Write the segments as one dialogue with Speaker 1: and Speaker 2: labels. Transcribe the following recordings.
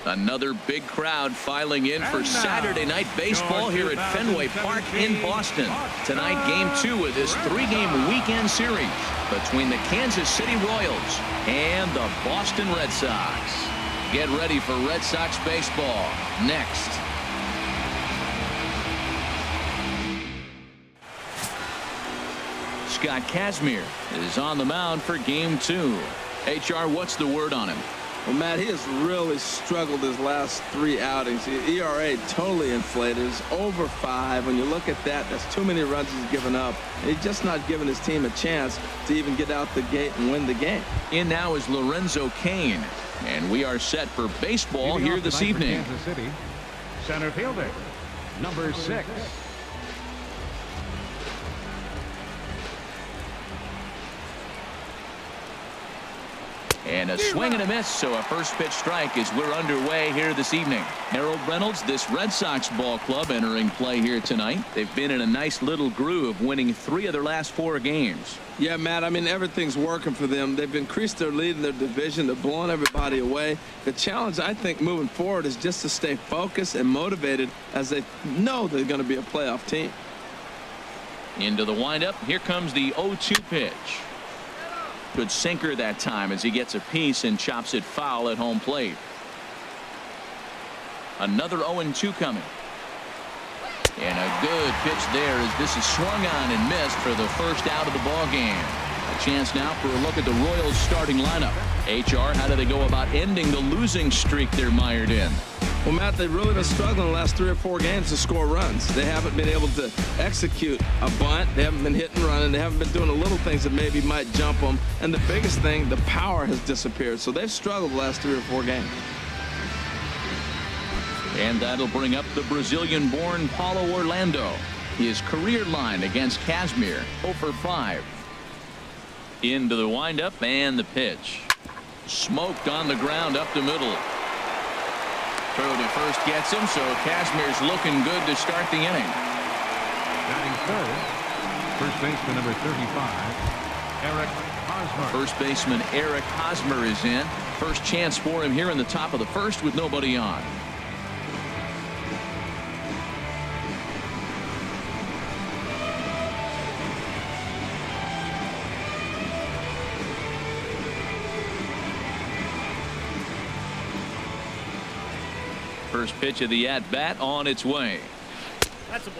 Speaker 1: Another big crowd filing in for Saturday night baseball here at Fenway Park in Boston. Tonight, Game 2 of this 3-game weekend series between the Kansas City Royals and the Boston Red Sox. Get ready for Red Sox baseball next. Scott Kazmir is on the mound for Game 2. HR, what's the word on him?
Speaker 2: Well, Matt, he has really struggled his last 3 outings. His ERA totally inflated. It's over 5. When you look at that, that's too many runs he's given up. And he's just not giving his team a chance to even get out the gate and win the game.
Speaker 1: In now is Lorenzo Cain. And we are set for baseball here this evening.
Speaker 3: Kansas City, center fielder, number 6.
Speaker 1: And a swing and a miss, so a first pitch strike as we're underway here this evening. Harold Reynolds, this Red Sox ball club entering play here tonight. They've been in a nice little groove, winning 3 of their last 4 games.
Speaker 2: Yeah, Matt, I mean, everything's working for them. They've increased their lead in their division. They're blowing everybody away. The challenge, I think, moving forward is just to stay focused and motivated as they know they're going to be a playoff team.
Speaker 1: Into the windup. Here comes the 0-2 pitch. Good sinker that time as he gets a piece and chops it foul at home plate. Another 0-2 coming. And a good pitch there as this is swung on and missed for the first out of the ball game. A chance now for a look at the Royals starting lineup. HR, how do they go about ending the losing streak they're mired in?
Speaker 2: Well, Matt, they've really been struggling the last 3 or 4 games to score runs. They haven't been able to execute a bunt. They haven't been hitting and running. They haven't been doing the little things that maybe might jump them. And the biggest thing, the power has disappeared. So they've struggled the last 3 or 4 games.
Speaker 1: And that'll bring up the Brazilian-born Paulo Orlando. His career line against Kazmir, 0 for 5. Into the windup and the pitch. Smoked on the ground up the middle. Throw to first gets him, so Kazmir's looking good to start the inning.
Speaker 3: Batting third, first baseman number 35, Eric Hosmer.
Speaker 1: First baseman Eric Hosmer is in. First chance for him here in the top of the first with nobody on. First pitch of the at-bat on its way.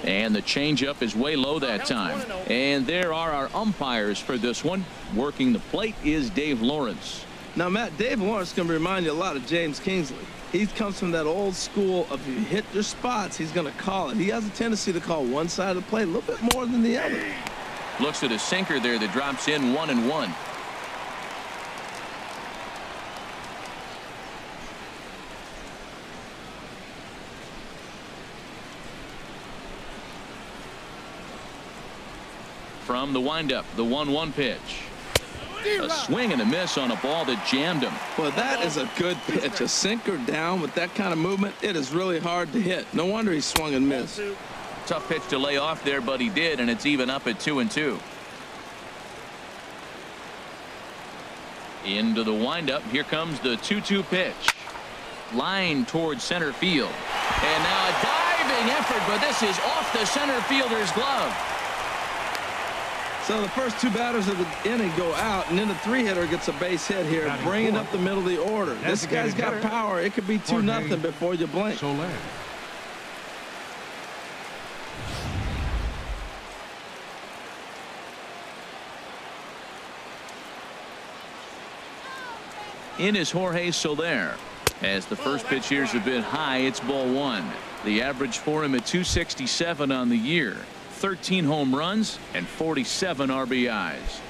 Speaker 1: And the changeup is way low that time. And there are our umpires for this one. Working the plate is Dave Lawrence.
Speaker 2: Now, Matt, Dave Lawrence is going to remind you a lot of James Kingsley. He comes from that old school of you hit your spots, he's going to call it. He has a tendency to call one side of the plate a little bit more than the other.
Speaker 1: Looks at a sinker there that drops in 1-1. From the windup, the 1-1 pitch. A swing and a miss on a ball that jammed him.
Speaker 2: Well, that is a good pitch. A sinker down with that kind of movement, it is really hard to hit. No wonder he swung and missed.
Speaker 1: Tough pitch to lay off there, but he did, and it's even up at 2-2. Into the windup. Here comes the 2-2 pitch. Line towards center field. And now a diving effort, but this is off the center fielder's glove.
Speaker 2: So the first 2 batters of the inning go out, and then the 3-hitter gets a base hit here, bringing up the middle of the order. This guy's got power. It could be 2-0 before you blink.
Speaker 3: Soler.
Speaker 1: In is Jorge Soler. As the first pitch here is a bit high, it's ball 1. The average for him at 267 on the year. 13 home runs and 47 RBIs.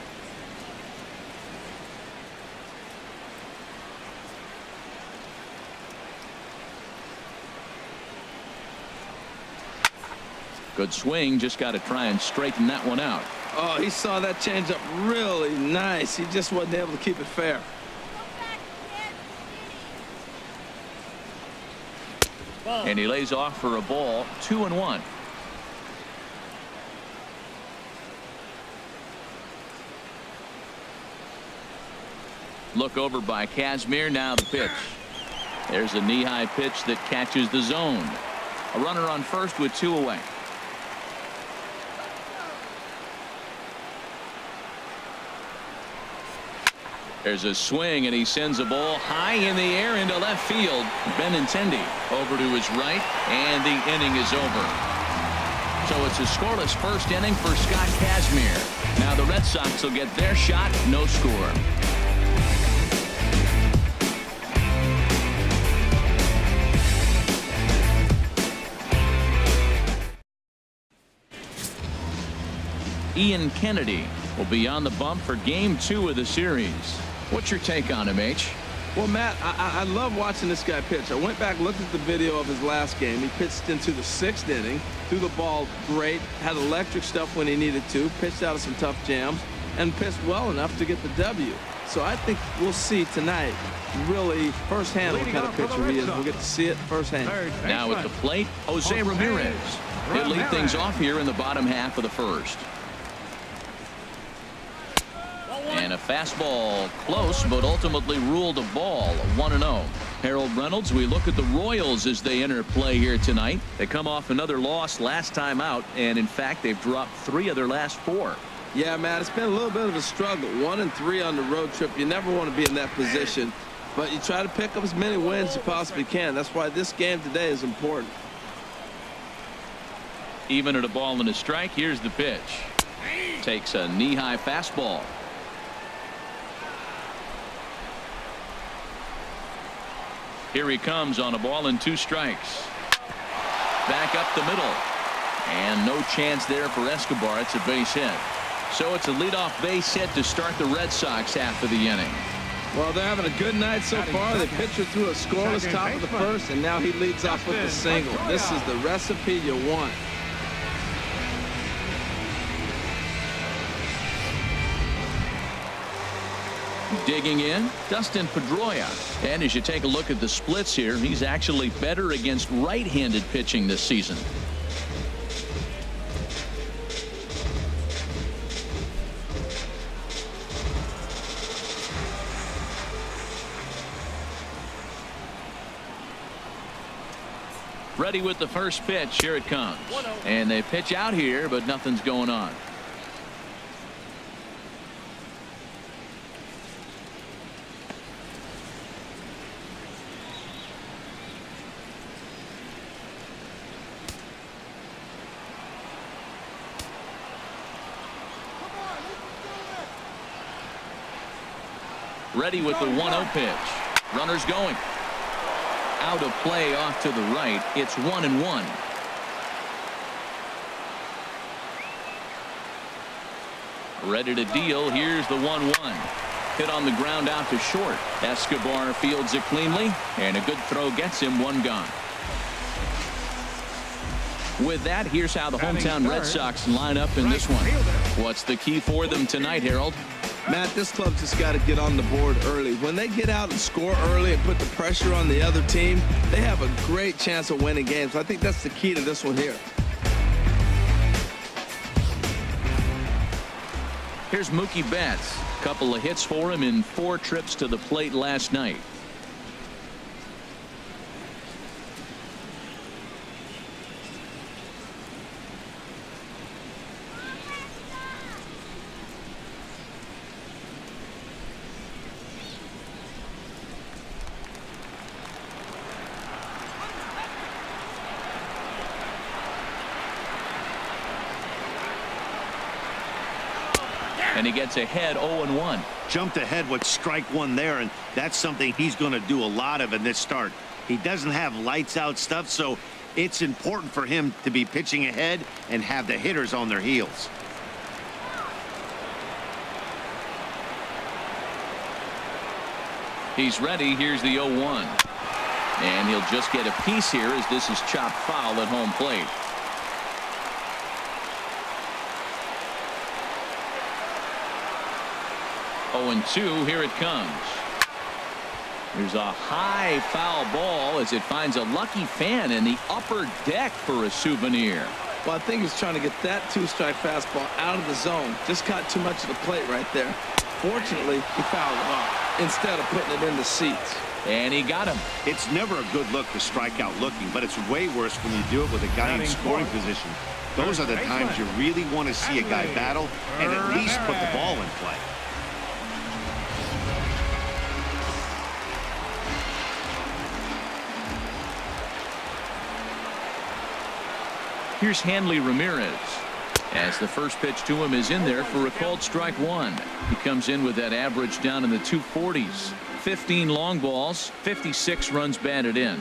Speaker 1: Good swing, just got to try and straighten that one out.
Speaker 2: Oh, he saw that changeup really nice. He just wasn't able to keep it fair.
Speaker 1: And he lays off for a ball, 2-1. Look over by Kazmir. Now the pitch. There's a knee-high pitch that catches the zone. A runner on first with 2 away. There's a swing, and he sends a ball high in the air into left field. Benintendi over to his right, and the inning is over. So it's a scoreless first inning for Scott Kazmir. Now the Red Sox will get their shot, no score. Ian Kennedy will be on the bump for Game 2 of the series. What's your take on him, H?
Speaker 2: Well, Matt, I love watching this guy pitch. I went back, looked at the video of his last game. He pitched into the 6th inning, threw the ball great, had electric stuff when he needed to, pitched out of some tough jams, and pitched well enough to get the W. So I think we'll see tonight really firsthand what kind of pitcher he is. We'll get to see it firsthand.
Speaker 1: Now at the plate, Jose Ramirez. He'll lead things off here in the bottom half of the first. And a fastball close, but ultimately ruled a ball, 1-0. Harold Reynolds, we look at the Royals as they enter play here tonight. They come off another loss last time out, and in fact, they've dropped 3 of their last 4.
Speaker 2: Yeah, Matt, it's been a little bit of a struggle. 1-3 on the road trip. You never want to be in that position, but you try to pick up as many wins as you possibly can. That's why this game today is important.
Speaker 1: Even at a ball and a strike, here's the pitch. Takes a knee-high fastball. Here he comes on a ball and 2 strikes. Back up the middle. And no chance there for Escobar. It's a base hit. So it's a leadoff base hit to start the Red Sox half of the inning.
Speaker 2: Well, they're having a good night so far. The pitcher threw a scoreless top of the first, and now he leads off with a single. This is the recipe you want.
Speaker 1: Digging in, Dustin Pedroia. And as you take a look at the splits here, he's actually better against right-handed pitching this season. Ready with the first pitch. Here it comes. And they pitch out here, but nothing's going on. Ready with the 1-0 pitch. Runners going. Out of play off to the right. It's 1-1. Ready to deal. Here's the 1-1. Hit on the ground out to short. Escobar fields it cleanly, and a good throw gets him 1 gone. With that, here's how the hometown Red Sox line up in this one. What's the key for them tonight, Harold?
Speaker 2: Matt, this club just got to get on the board early. When they get out and score early and put the pressure on the other team, they have a great chance of winning games. I think that's the key to this one here.
Speaker 1: Here's Mookie Betts. Couple of hits for him in 4 trips to the plate last night. And he gets ahead 0-1.
Speaker 4: Jumped ahead with strike 1 there, and that's something he's going to do a lot of in this start. He doesn't have lights out stuff, so it's important for him to be pitching ahead and have the hitters on their heels.
Speaker 1: He's ready. Here's the 0-1. And he'll just get a piece here as this is chopped foul at home plate. And 2, here it comes. There's a high foul ball as it finds a lucky fan in the upper deck for a souvenir.
Speaker 2: Well, I think he's trying to get that 2-strike fastball out of the zone. Just caught too much of the plate right there. Unfortunately, he fouled it off instead of putting it in the seats.
Speaker 1: And he got him.
Speaker 4: It's never a good look to strike out looking, but it's way worse when you do it with a guy in scoring position. Those are the times you really want to see a guy battle and at least put the ball in play.
Speaker 1: Here's Hanley Ramirez. As the first pitch to him is in there for a called strike one. He comes in with that average down in the 240s. 15 long balls, 56 runs batted in.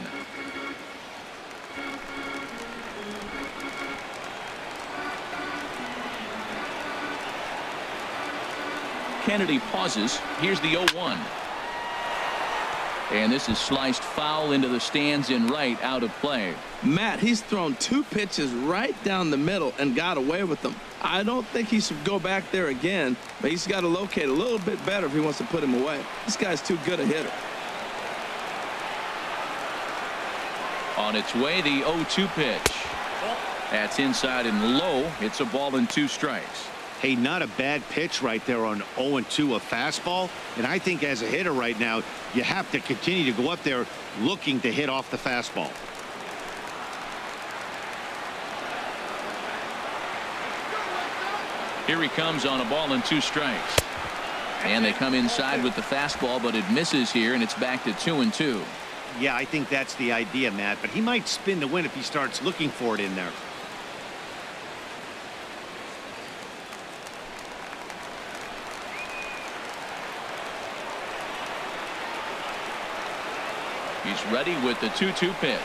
Speaker 1: Kennedy pauses. Here's the 0-1. And this is sliced foul into the stands in right, out of play.
Speaker 2: Matt, he's thrown 2 pitches right down the middle and got away with them. I don't think he should go back there again, but he's got to locate a little bit better if he wants to put him away. This guy's too good a hitter.
Speaker 1: On its way, the 0-2 pitch. That's inside and low. It's a ball and 2 strikes.
Speaker 4: Hey, not a bad pitch right there on 0-2, a fastball. And I think as a hitter right now, you have to continue to go up there looking to hit off the fastball.
Speaker 1: Here he comes on a ball and 2 strikes. And they come inside with the fastball, but it misses here, and it's back to 2-2.
Speaker 4: Yeah, I think that's the idea, Matt. But he might spin the win if he starts looking for it in there.
Speaker 1: He's ready with the 2-2 pitch.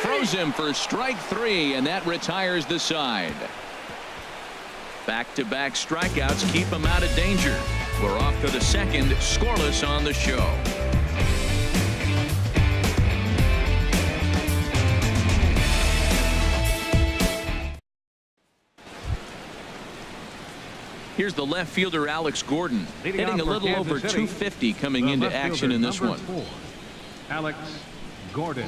Speaker 1: Throws him for strike 3, and that retires the side. Back-to-back strikeouts keep him out of danger. We're off to the second, scoreless on the show. Here's the left fielder, Alex Gordon, hitting a little over 250 coming into action in this one.
Speaker 3: Alex Gordon.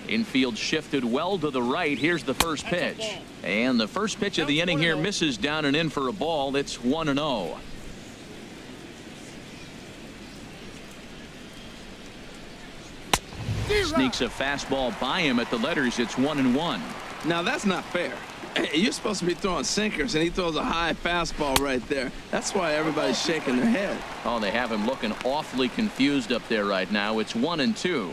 Speaker 1: Infield shifted well to the right. Here's the first pitch. And the first pitch of the inning here misses down and in for a ball. It's 1-0. Sneaks a fastball by him at the letters. It's 1-1.
Speaker 2: Now, that's not fair. You're supposed to be throwing sinkers, and he throws a high fastball right there. That's why everybody's shaking their head.
Speaker 1: Oh, they have him looking awfully confused up there right now. It's 1-2.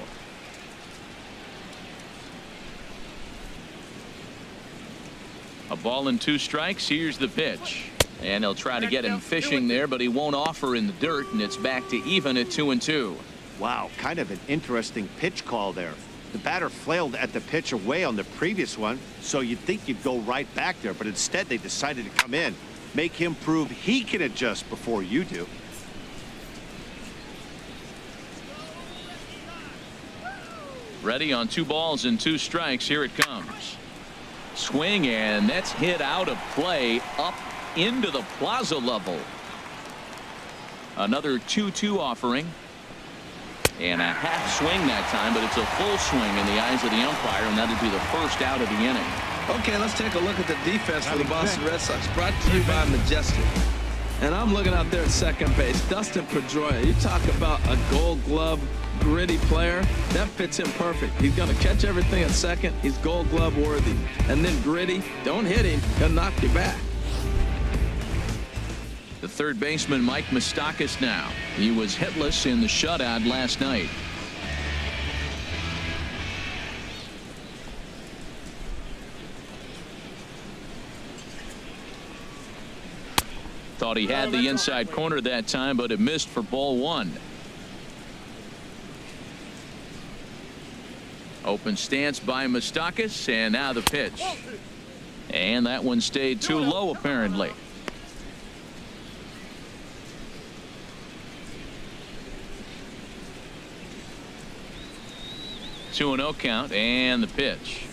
Speaker 1: A ball and 2 strikes. Here's the pitch. And he'll try to get him fishing there, but he won't offer in the dirt, and it's back to even at 2-2.
Speaker 4: Wow, kind of an interesting pitch call there. The batter flailed at the pitch away on the previous one, so you'd think you'd go right back there, but instead they decided to come in, make him prove he can adjust before you do.
Speaker 1: Ready on 2 balls and 2 strikes. Here it comes. Swing, and that's hit out of play up into the plaza level. Another 2-2 offering. And a half swing that time, but it's a full swing in the eyes of the umpire, and that'll be the first out of the inning.
Speaker 2: Okay, let's take a look at the defense for the Boston Red Sox, brought to you by Majestic. And I'm looking out there at second base. Dustin Pedroia, you talk about a Gold Glove gritty player. That fits him perfect. He's going to catch everything at second. He's Gold Glove worthy. And then gritty, don't hit him, he'll knock you back.
Speaker 1: The third baseman, Mike Moustakas, now. He was hitless in the shutout last night. Thought he had the inside corner that time, but it missed for ball 1. Open stance by Moustakas, and now the pitch. And that one stayed too low, apparently. 2-0 count, and the pitch.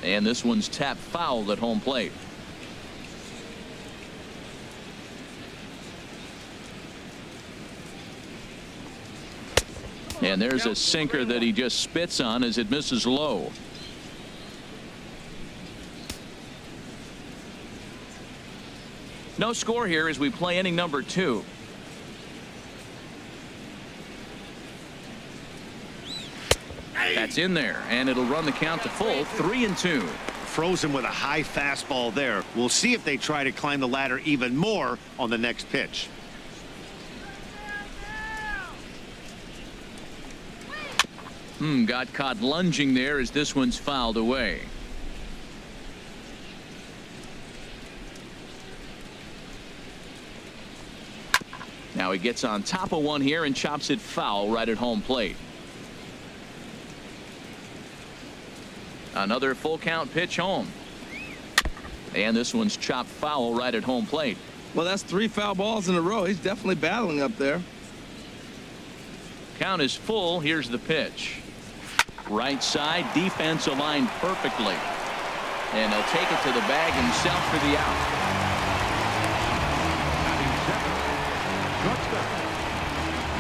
Speaker 1: And this one's tapped foul at home plate. And there's a sinker that he just spits on as it misses low. No score here as we play inning number 2. That's in there, and it'll run the count to full 3-2.
Speaker 4: Frozen with a high fastball there. We'll see if they try to climb the ladder even more on the next pitch.
Speaker 1: Got caught lunging there as this one's fouled away. Now he gets on top of one here and chops it foul right at home plate. Another full count pitch home. And this one's chopped foul right at home plate.
Speaker 2: Well, that's 3 foul balls in a row. He's definitely battling up there.
Speaker 1: Count is full. Here's the pitch. Right side, defense aligned perfectly. And he'll take it to the bag himself for the out.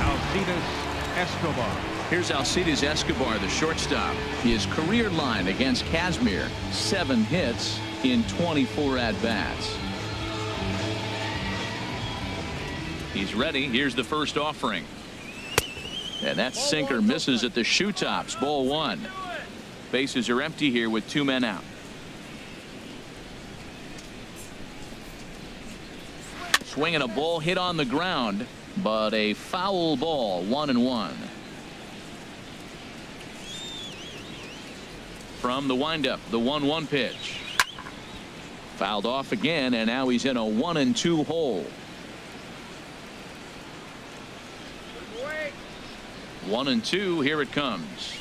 Speaker 3: Alcides Escobar.
Speaker 1: Here's Alcides Escobar, the shortstop. His career line against Kazmir, 7 hits in 24 at-bats. He's ready. Here's the first offering. And that sinker misses at the shoe tops. Ball 1. Bases are empty here with 2 men out. Swinging a ball hit on the ground, but a foul ball. 1-1. From the windup, the 1-1 pitch. Fouled off again, and now he's in a 1-2 hole. 1-2. Here it comes.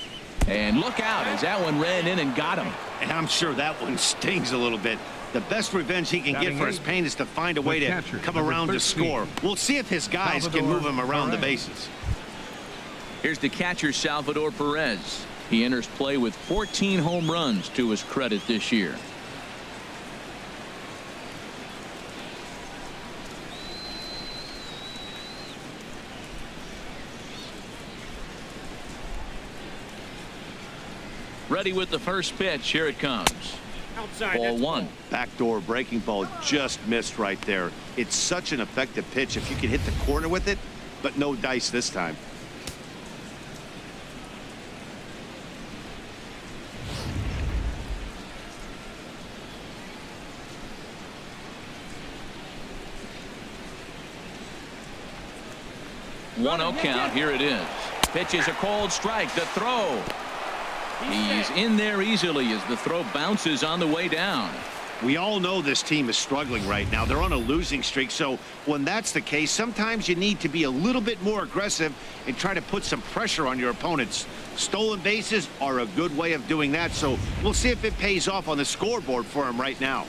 Speaker 1: And look out as that one ran in and got him.
Speaker 4: And I'm sure that one stings a little bit. The best revenge he can get for his pain is to find a way to come around to score. We'll see if his guys can move him around the bases.
Speaker 1: Here's the catcher, Salvador Perez. He enters play with 14 home runs to his credit this year. Ready with the first pitch. Here it comes.
Speaker 3: Outside.
Speaker 1: Ball 1.
Speaker 4: Backdoor breaking ball just missed right there. It's such an effective pitch if you can hit the corner with it, but no dice this time.
Speaker 1: One 0 count. Here it is. Pitch is a cold strike. The throw. He's in there easily as the throw bounces on the way down.
Speaker 4: We all know this team is struggling right now. They're on a losing streak, so when that's the case, sometimes you need to be a little bit more aggressive and try to put some pressure on your opponents. Stolen bases are a good way of doing that, so we'll see if it pays off on the scoreboard for him right now.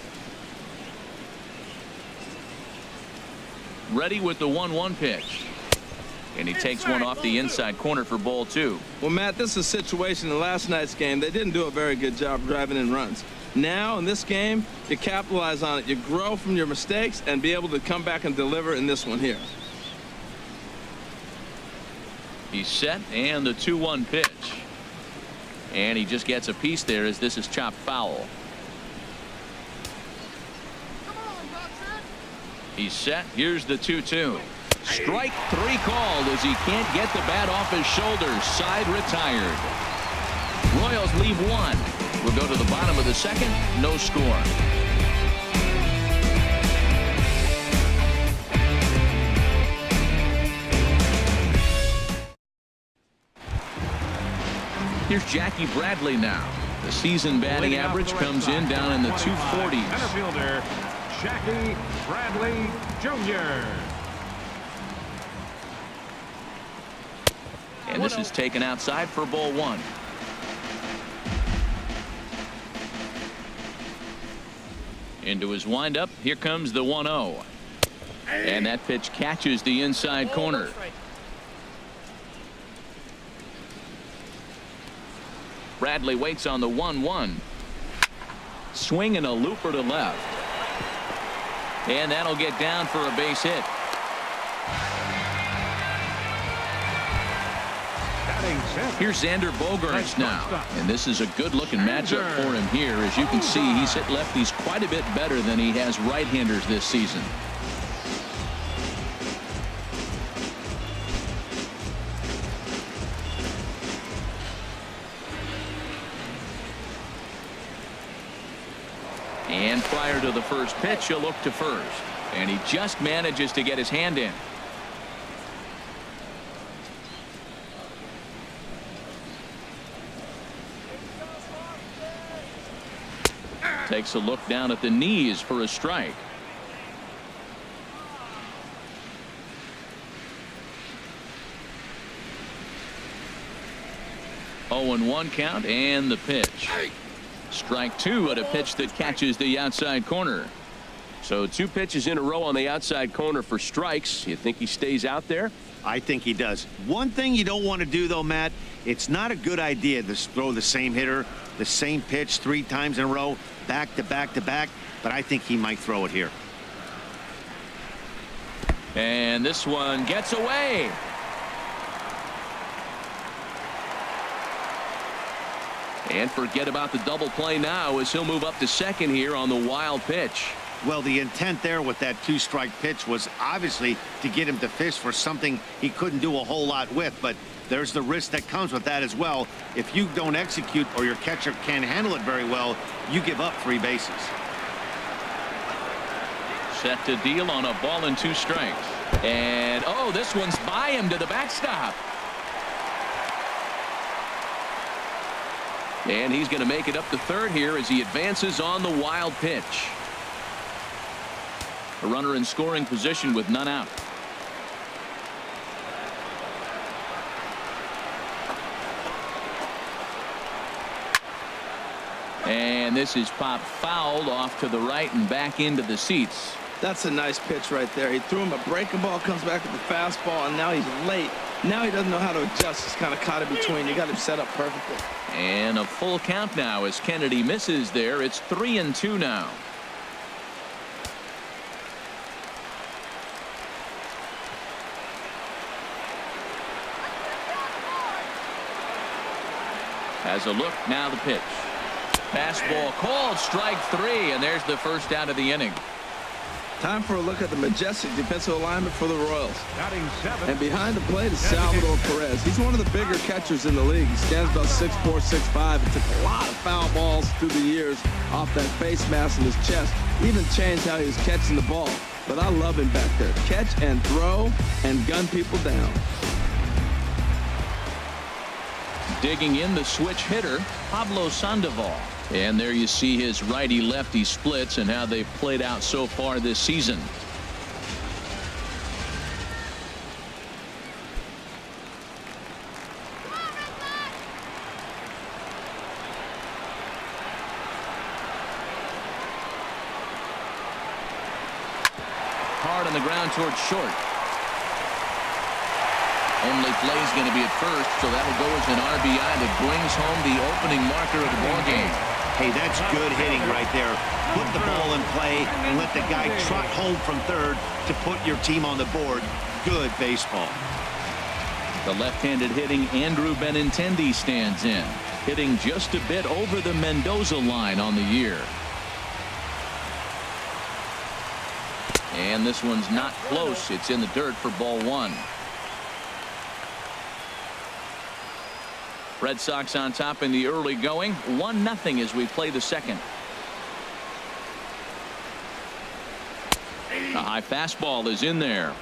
Speaker 1: Ready with the 1-1 pitch. And he takes one off the inside corner for ball 2.
Speaker 2: Well, Matt, this is a situation in last night's game. They didn't do a very good job driving in runs. Now, in this game, you capitalize on it. You grow from your mistakes and be able to come back and deliver in this one here.
Speaker 1: He's set, and the 2-1 pitch. And he just gets a piece there as this is chopped foul. He's set. Here's the 2-2. Strike 3 called as he can't get the bat off his shoulders. Side retired. Royals leave 1. We'll go to the bottom of the second. No score. Here's Jackie Bradley now. The season batting average comes in down in the 240s.
Speaker 3: Center fielder Jackie Bradley Jr.
Speaker 1: And this is taken outside for ball 1. Into his windup. Here comes the 1-0. And that pitch catches the inside corner. Bradley waits on the 1-1. Swing and a looper to left. And that'll get down for a base hit. Here's Xander Bogaerts now, and this is a good-looking matchup for him here. As you can see, he's hit lefties quite a bit better than he has right-handers this season. And prior to the first pitch, he'll look to first. And he just manages to get his hand in. Takes a look down at the knees for a strike. Oh, and 1 count and the pitch. Strike 2 at a pitch that catches the outside corner.
Speaker 5: So 2 pitches in a row on the outside corner for strikes. You think he stays out there?
Speaker 4: I think he does. One thing you don't want to do, though, Matt, it's not a good idea to throw the same hitter, the same pitch 3 times in a row, back to back to back, but I think he might throw it here.
Speaker 1: And this one gets away. And forget about the double play now as he'll move up to second here on the wild pitch.
Speaker 4: Well, the intent there with that 2-strike pitch was obviously to get him to fish for something he couldn't do a whole lot with, but there's the risk that comes with that as well. If you don't execute or your catcher can't handle it very well, you give up 3 bases.
Speaker 1: Set to deal on a ball and 2 strikes. And, oh, this one's by him to the backstop. And he's going to make it up to third here as he advances on the wild pitch. A runner in scoring position with none out. And this is popped fouled off to the right and back into the seats.
Speaker 2: That's a nice pitch right there. He threw him a breaking ball, comes back with the fastball, and now he's late. Now he doesn't know how to adjust. He's kind of caught in between. You got him set up perfectly.
Speaker 1: And a full count now as Kennedy misses there. It's 3-2 now. Has a look, now the pitch. Fastball called, strike 3, and there's the first out of the inning.
Speaker 2: Time for a look at the majestic defensive alignment for the Royals.
Speaker 3: Batting 7th.
Speaker 2: And behind the plate is Salvador Perez. He's one of the bigger catchers in the league. He stands about 6'4", 6'5", and took a lot of foul balls through the years off that face mask in his chest. Even changed how he was catching the ball. But I love him back there. Catch and throw and gun people down.
Speaker 1: Digging in the switch hitter, Pablo Sandoval. And there you see his righty-lefty splits and how they've played out so far this season. Hard on the ground towards short. Only play's going to be at first, so that'll go as an RBI that brings home the opening marker of the ballgame.
Speaker 4: Hey, that's good hitting right there. Put the ball in play and let the guy trot home from third to put your team on the board. Good baseball.
Speaker 1: The left-handed hitting Andrew Benintendi stands in, hitting just a bit over the Mendoza line on the year. And this one's not close. It's in the dirt for ball 1. Red Sox on top in the early going, 1-0 as we play the second. A high fastball is in there.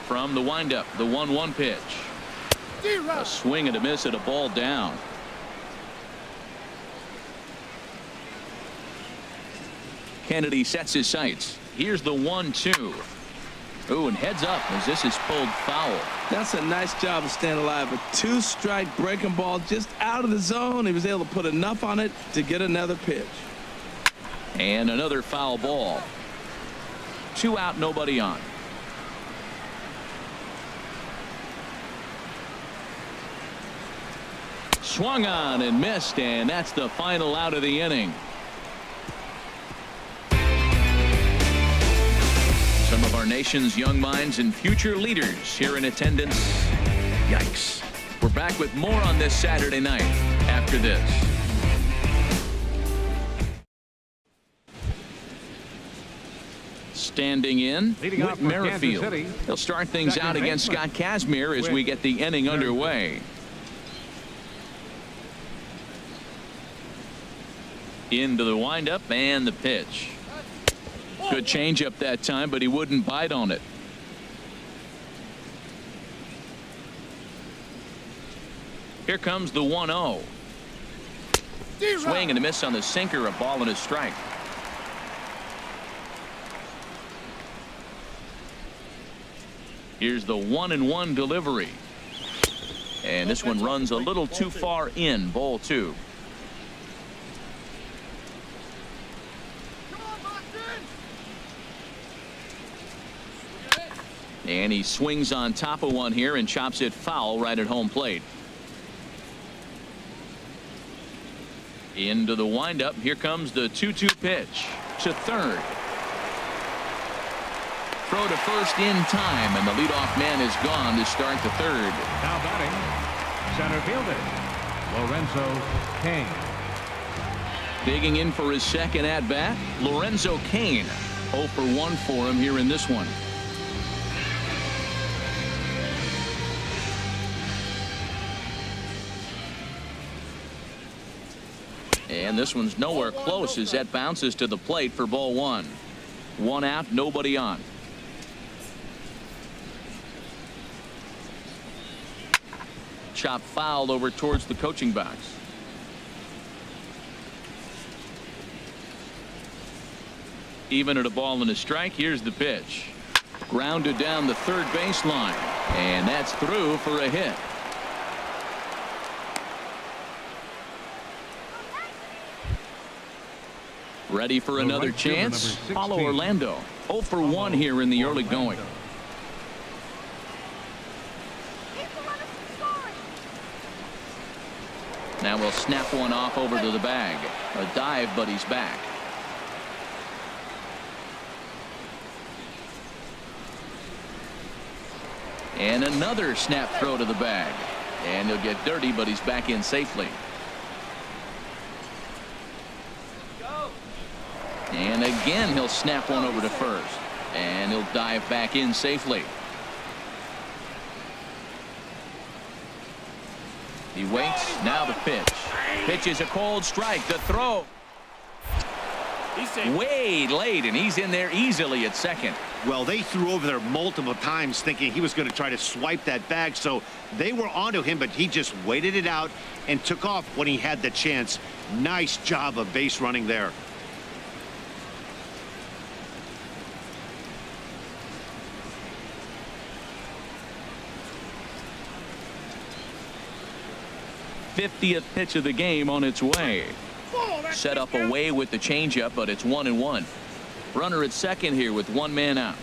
Speaker 1: From the windup, the 1-1 pitch. A swing and a miss at a ball down. Kennedy sets his sights. Here's the 1-2. Ooh, and heads up as this is pulled foul.
Speaker 2: That's a nice job of staying alive. A 2-strike breaking ball just out of the zone. He was able to put enough on it to get another pitch.
Speaker 1: And another foul ball. 2 out, nobody on. Swung on and missed, and that's the final out of the inning. Some of our nation's young minds and future leaders here in attendance. Yikes. We're back with more on this Saturday night after this. Standing in,
Speaker 3: Leading off
Speaker 1: Whit
Speaker 3: for
Speaker 1: Merrifield.
Speaker 3: Kansas City,
Speaker 1: He'll start things
Speaker 3: second
Speaker 1: out against
Speaker 3: baseman,
Speaker 1: Scott Kazmir as we get the inning underway. Into the windup and the pitch. Good changeup that time, but he wouldn't bite on it. Here comes the 1-0. Swing and a miss on the sinker, a ball and a strike. Here's the 1-1 delivery. And this one runs a little too far in, ball 2. And he swings on top of one here and chops it foul right at home plate. Into the windup. Here comes the 2-2 pitch to third. Throw to first in time, and the leadoff man is gone to start the third.
Speaker 3: Now batting, center fielder, Lorenzo Cain.
Speaker 1: Digging in for his second at bat, Lorenzo Cain. 0 for 1 for him here in this one. And this one's nowhere close as that bounces to the plate for ball 1. 1 out, nobody on. Chop fouled over towards the coaching box. Even at a ball and a strike. Here's the pitch. Grounded down the third baseline, and that's through for a hit. Ready for another
Speaker 3: right fielder,
Speaker 1: chance.
Speaker 3: number 16.
Speaker 1: Follow Orlando. 0 for 1 here in the early going. Now we'll snap one off over to the bag. A dive, but he's back. And another snap throw to the bag. And he'll get dirty, but he's back in safely. And again, he'll snap one over to first. And he'll dive back in safely. He waits. Now the pitch. Pitch is a cold strike. The throw. Way late, and he's in there easily at second.
Speaker 4: Well, they threw over there multiple times thinking he was going to try to swipe that bag, so they were onto him, but he just waited it out and took off when he had the chance. Nice job of base running there.
Speaker 1: '50th pitch of the game on its way. Set up away with the changeup, but it's 1-1. Runner at second here with one man out.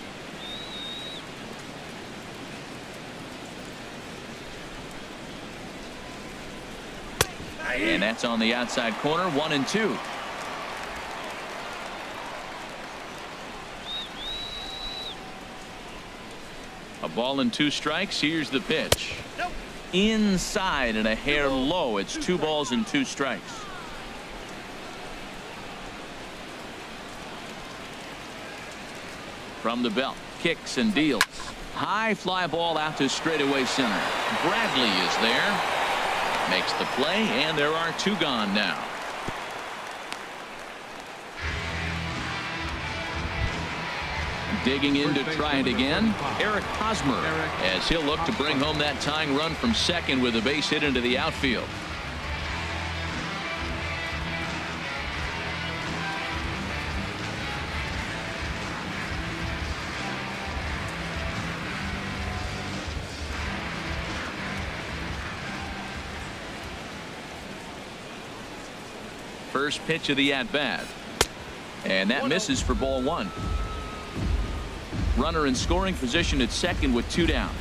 Speaker 1: And that's on the outside corner. 1-2. A ball and 2 strikes. Here's the pitch. Inside and a hair low. It's 2 balls and 2 strikes. From the belt, kicks and deals. High fly ball out to straightaway center. Bradley is there. Makes the play, and there are 2 gone now. Digging in to try it again, Eric Hosmer, as he'll look to bring home that tying run from second with a base hit into the outfield. First pitch of the at-bat, and that misses for ball 1. Runner in scoring position at second with 2 down.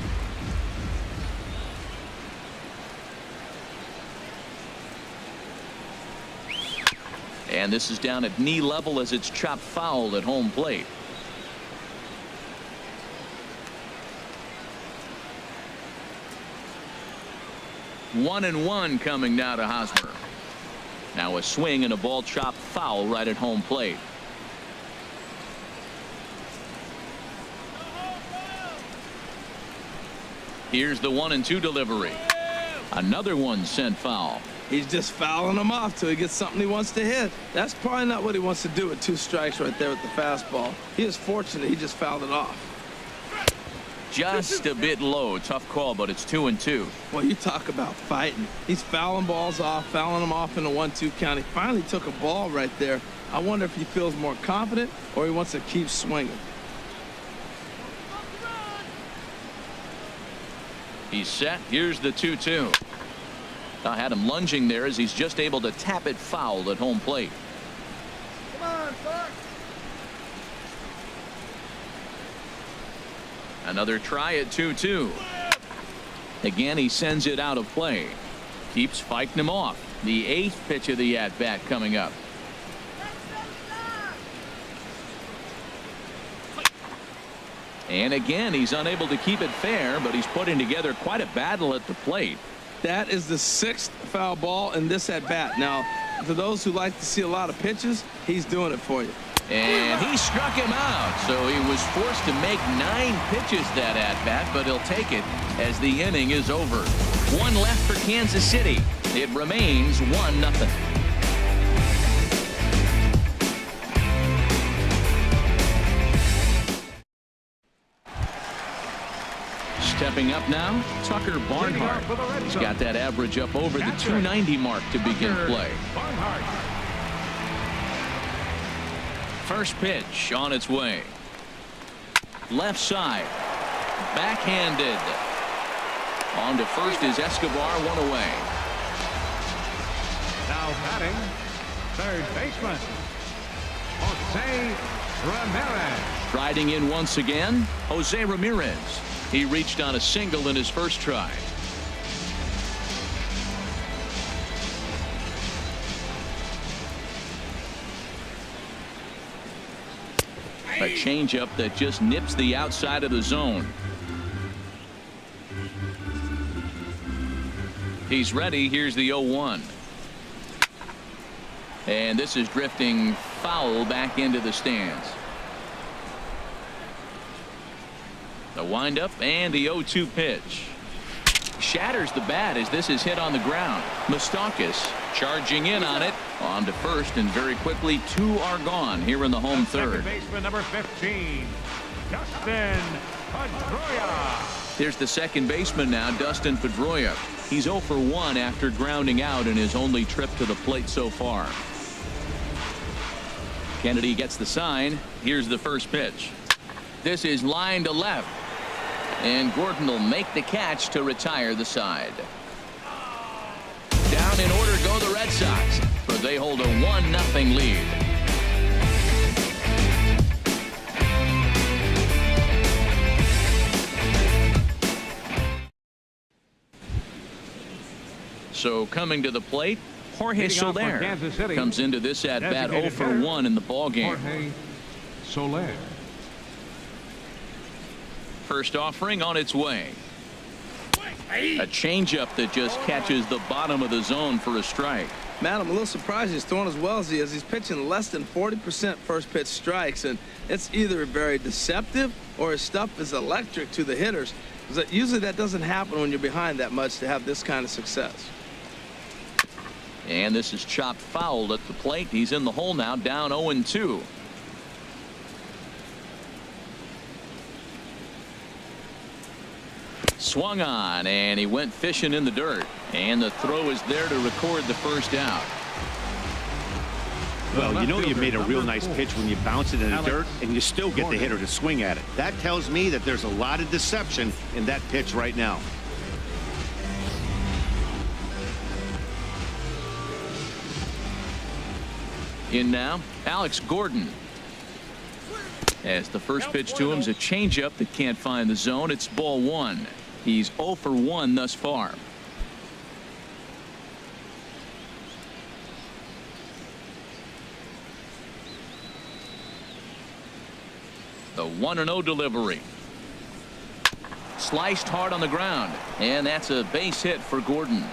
Speaker 1: And this is down at knee level as it's chopped foul at home plate. One and one coming now to Hosmer. Now a swing and a ball chopped foul right at home plate. Here's the 1-2 delivery. Another one sent foul.
Speaker 2: He's just fouling him off till he gets something he wants to hit. That's probably not what he wants to do with 2 strikes right there with the fastball. He is fortunate he just fouled it off.
Speaker 1: Just a bit low. Tough call, but it's 2-2.
Speaker 2: Well, you talk about fighting. He's fouling balls off, fouling them off in a 1-2 count. He finally took a ball right there. I wonder if he feels more confident or he wants to keep swinging.
Speaker 1: He's set. Here's the 2-2. I had him lunging there as he's just able to tap it foul at home plate.
Speaker 2: Come on, Buck.
Speaker 1: Another try at 2-2. Again, he sends it out of play. Keeps fighting him off. The 8th pitch of the at-bat coming up. And again, he's unable to keep it fair, but he's putting together quite a battle at the plate.
Speaker 2: That is the 6th foul ball in this at-bat. Now, for those who like to see a lot of pitches, he's doing it for you.
Speaker 1: And he struck him out, so he was forced to make 9 pitches that at-bat, but he'll take it as the inning is over. 1 left for Kansas City. It remains 1-0. Stepping up now, Tucker Barnhart. He's got that average up over the 290 mark to begin play. First pitch on its way. Left side. Backhanded. On to first is Escobar, 1 away.
Speaker 3: Now batting, third baseman, Jose Ramirez.
Speaker 1: Riding in once again, Jose Ramirez. He reached on a single in his first try. A changeup that just nips the outside of the zone. He's ready. Here's the 0-1. And this is drifting foul back into the stands. The windup and the 0-2 pitch. Shatters the bat as this is hit on the ground. Moustakas charging in on it. On to first, and very quickly 2 are gone here in the home third.
Speaker 3: Second baseman number 15, Dustin Pedroia.
Speaker 1: Here's the second baseman now, Dustin Pedroia. He's 0 for 1 after grounding out in his only trip to the plate so far. Kennedy gets the sign. Here's the first pitch. This is line to left. And Gordon will make the catch to retire the side. Down in order go the Red Sox, but they hold a 1-0 lead. So coming to the plate, Jorge Soler comes into this at-bat 0 for 1 in the ballgame.
Speaker 3: Jorge Soler.
Speaker 1: First offering on its way. A changeup that just catches the bottom of the zone for a strike.
Speaker 2: Matt, I'm a little surprised he's throwing as well as he is. He's pitching less than 40% first pitch strikes, and it's either very deceptive or his stuff is electric to the hitters. Usually that doesn't happen when you're behind that much to have this kind of success.
Speaker 1: And this is chopped foul at the plate. He's in the hole now, down 0-2. Swung on, and he went fishing in the dirt. And the throw is there to record the first out.
Speaker 4: Well, you know you made a real nice pitch when you bounce it in the dirt and you still get the hitter to swing at it. That tells me that there's a lot of deception in that pitch right now.
Speaker 1: In now, Alex Gordon. As the first pitch to him is a changeup that can't find the zone. It's ball 1. He's 0 for 1 thus far. The 1-0 delivery. Sliced hard on the ground, and that's a base hit for Gordon.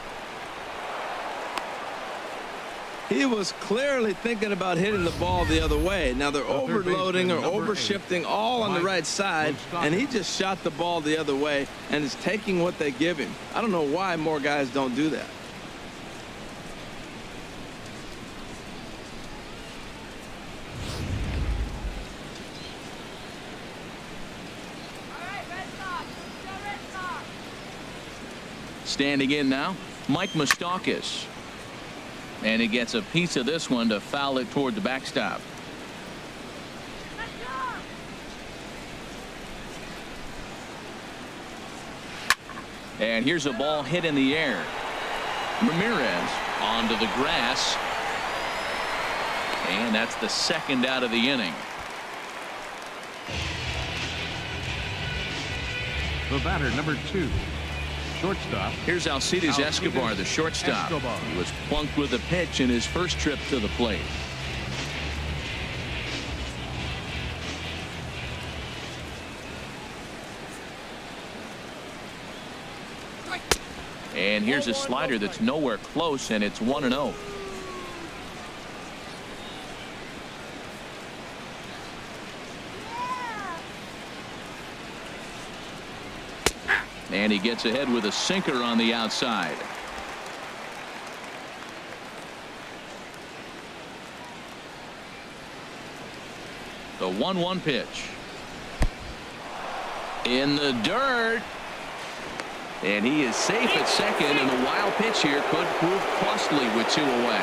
Speaker 2: He was clearly thinking about hitting the ball the other way. Now they're overloading or overshifting all on the right side, and he just shot the ball the other way and is taking what they give him. I don't know why more guys don't do that.
Speaker 1: Standing in now, Mike Moustakas. And he gets a piece of this one to foul it toward the backstop. And here's a ball hit in the air. Ramirez onto the grass. And that's the second out of the inning.
Speaker 3: The batter, number 2. Shortstop.
Speaker 1: Here's Alcides Escobar, the shortstop. He was plunked with a pitch in his first trip to the plate. And here's a slider that's nowhere close, and it's 1-0. And he gets ahead with a sinker on the outside. The 1-1 pitch. In the dirt. And he is safe at second, and the wild pitch here could prove costly with 2 away.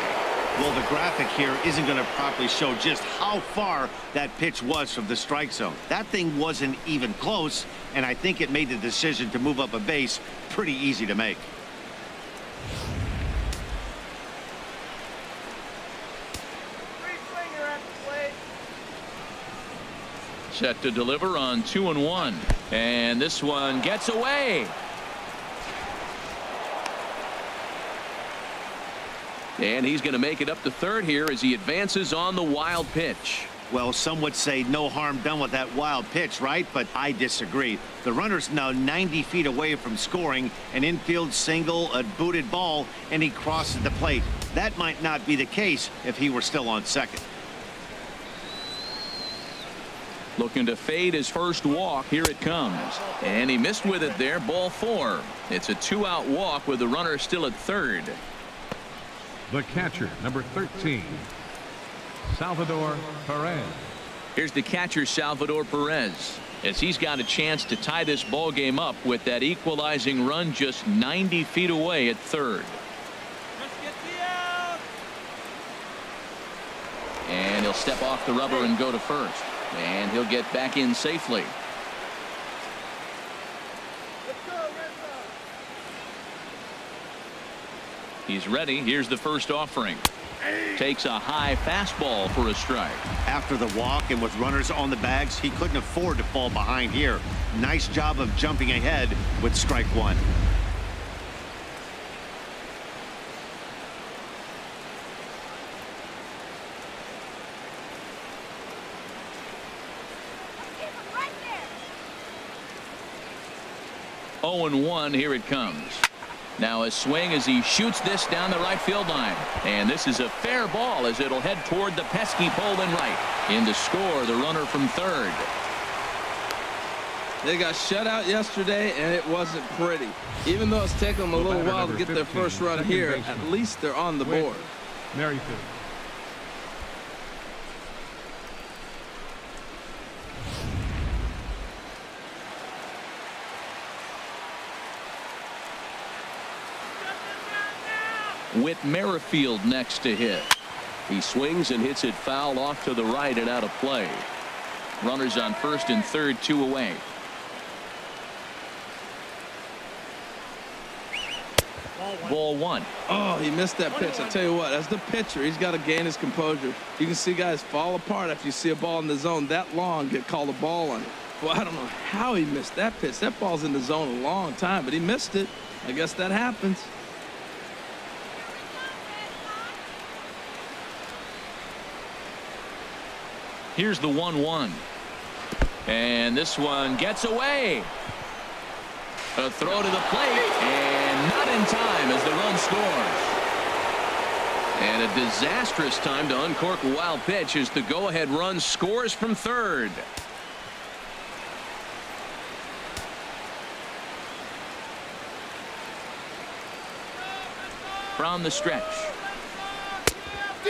Speaker 4: Well, the graphic here isn't going to properly show just how far that pitch was from the strike zone. That thing wasn't even close, and I think it made the decision to move up a base pretty easy to make.
Speaker 1: Set to deliver on 2-1, and this one gets away. And he's going to make it up to third here as he advances on the wild pitch.
Speaker 4: Well, some would say no harm done with that wild pitch, right? But I disagree. The runner's now 90 feet away from scoring an infield single, a booted ball, and he crosses the plate. That might not be the case if he were still on second.
Speaker 1: Looking to fade his first walk. Here it comes. And he missed with it there. Ball 4. It's a 2-out walk with the runner still at third.
Speaker 3: The catcher, number 13, Salvador Perez.
Speaker 1: Here's the catcher, Salvador Perez, as he's got a chance to tie this ball game up with that equalizing run just 90 feet away at third. And he'll step off the rubber and go to first. And he'll get back in safely. He's ready. Here's the first offering. Takes a high fastball for a strike.
Speaker 4: After the walk and with runners on the bags, he couldn't afford to fall behind here. Nice job of jumping ahead with strike 1.
Speaker 1: Oh, 0-1. Here it comes. Now a swing as he shoots this down the right field line. And this is a fair ball as it'll head toward the pesky pole in right. In to score the runner from third.
Speaker 2: They got shut out yesterday, and it wasn't pretty. Even though it's taken them a little while to get their first run here, at least they're on the board.
Speaker 3: Merrifield.
Speaker 1: With Merrifield next to hit.
Speaker 5: He swings and hits it foul off to the right and out of play.
Speaker 1: Runners on first and third, 2 away. Ball 1.
Speaker 2: Oh, he missed that pitch. I tell you what, as the pitcher, he's got to gain his composure. You can see guys fall apart after you see a ball in the zone that long get called a ball on it. Well, I don't know how he missed that pitch. That ball's in the zone a long time, but he missed it. I guess that happens.
Speaker 1: Here's the 1-1. And this one gets away. A throw to the plate, and not in time as the run scores. And a disastrous time to uncork a wild pitch as the go-ahead run scores from third. From the stretch.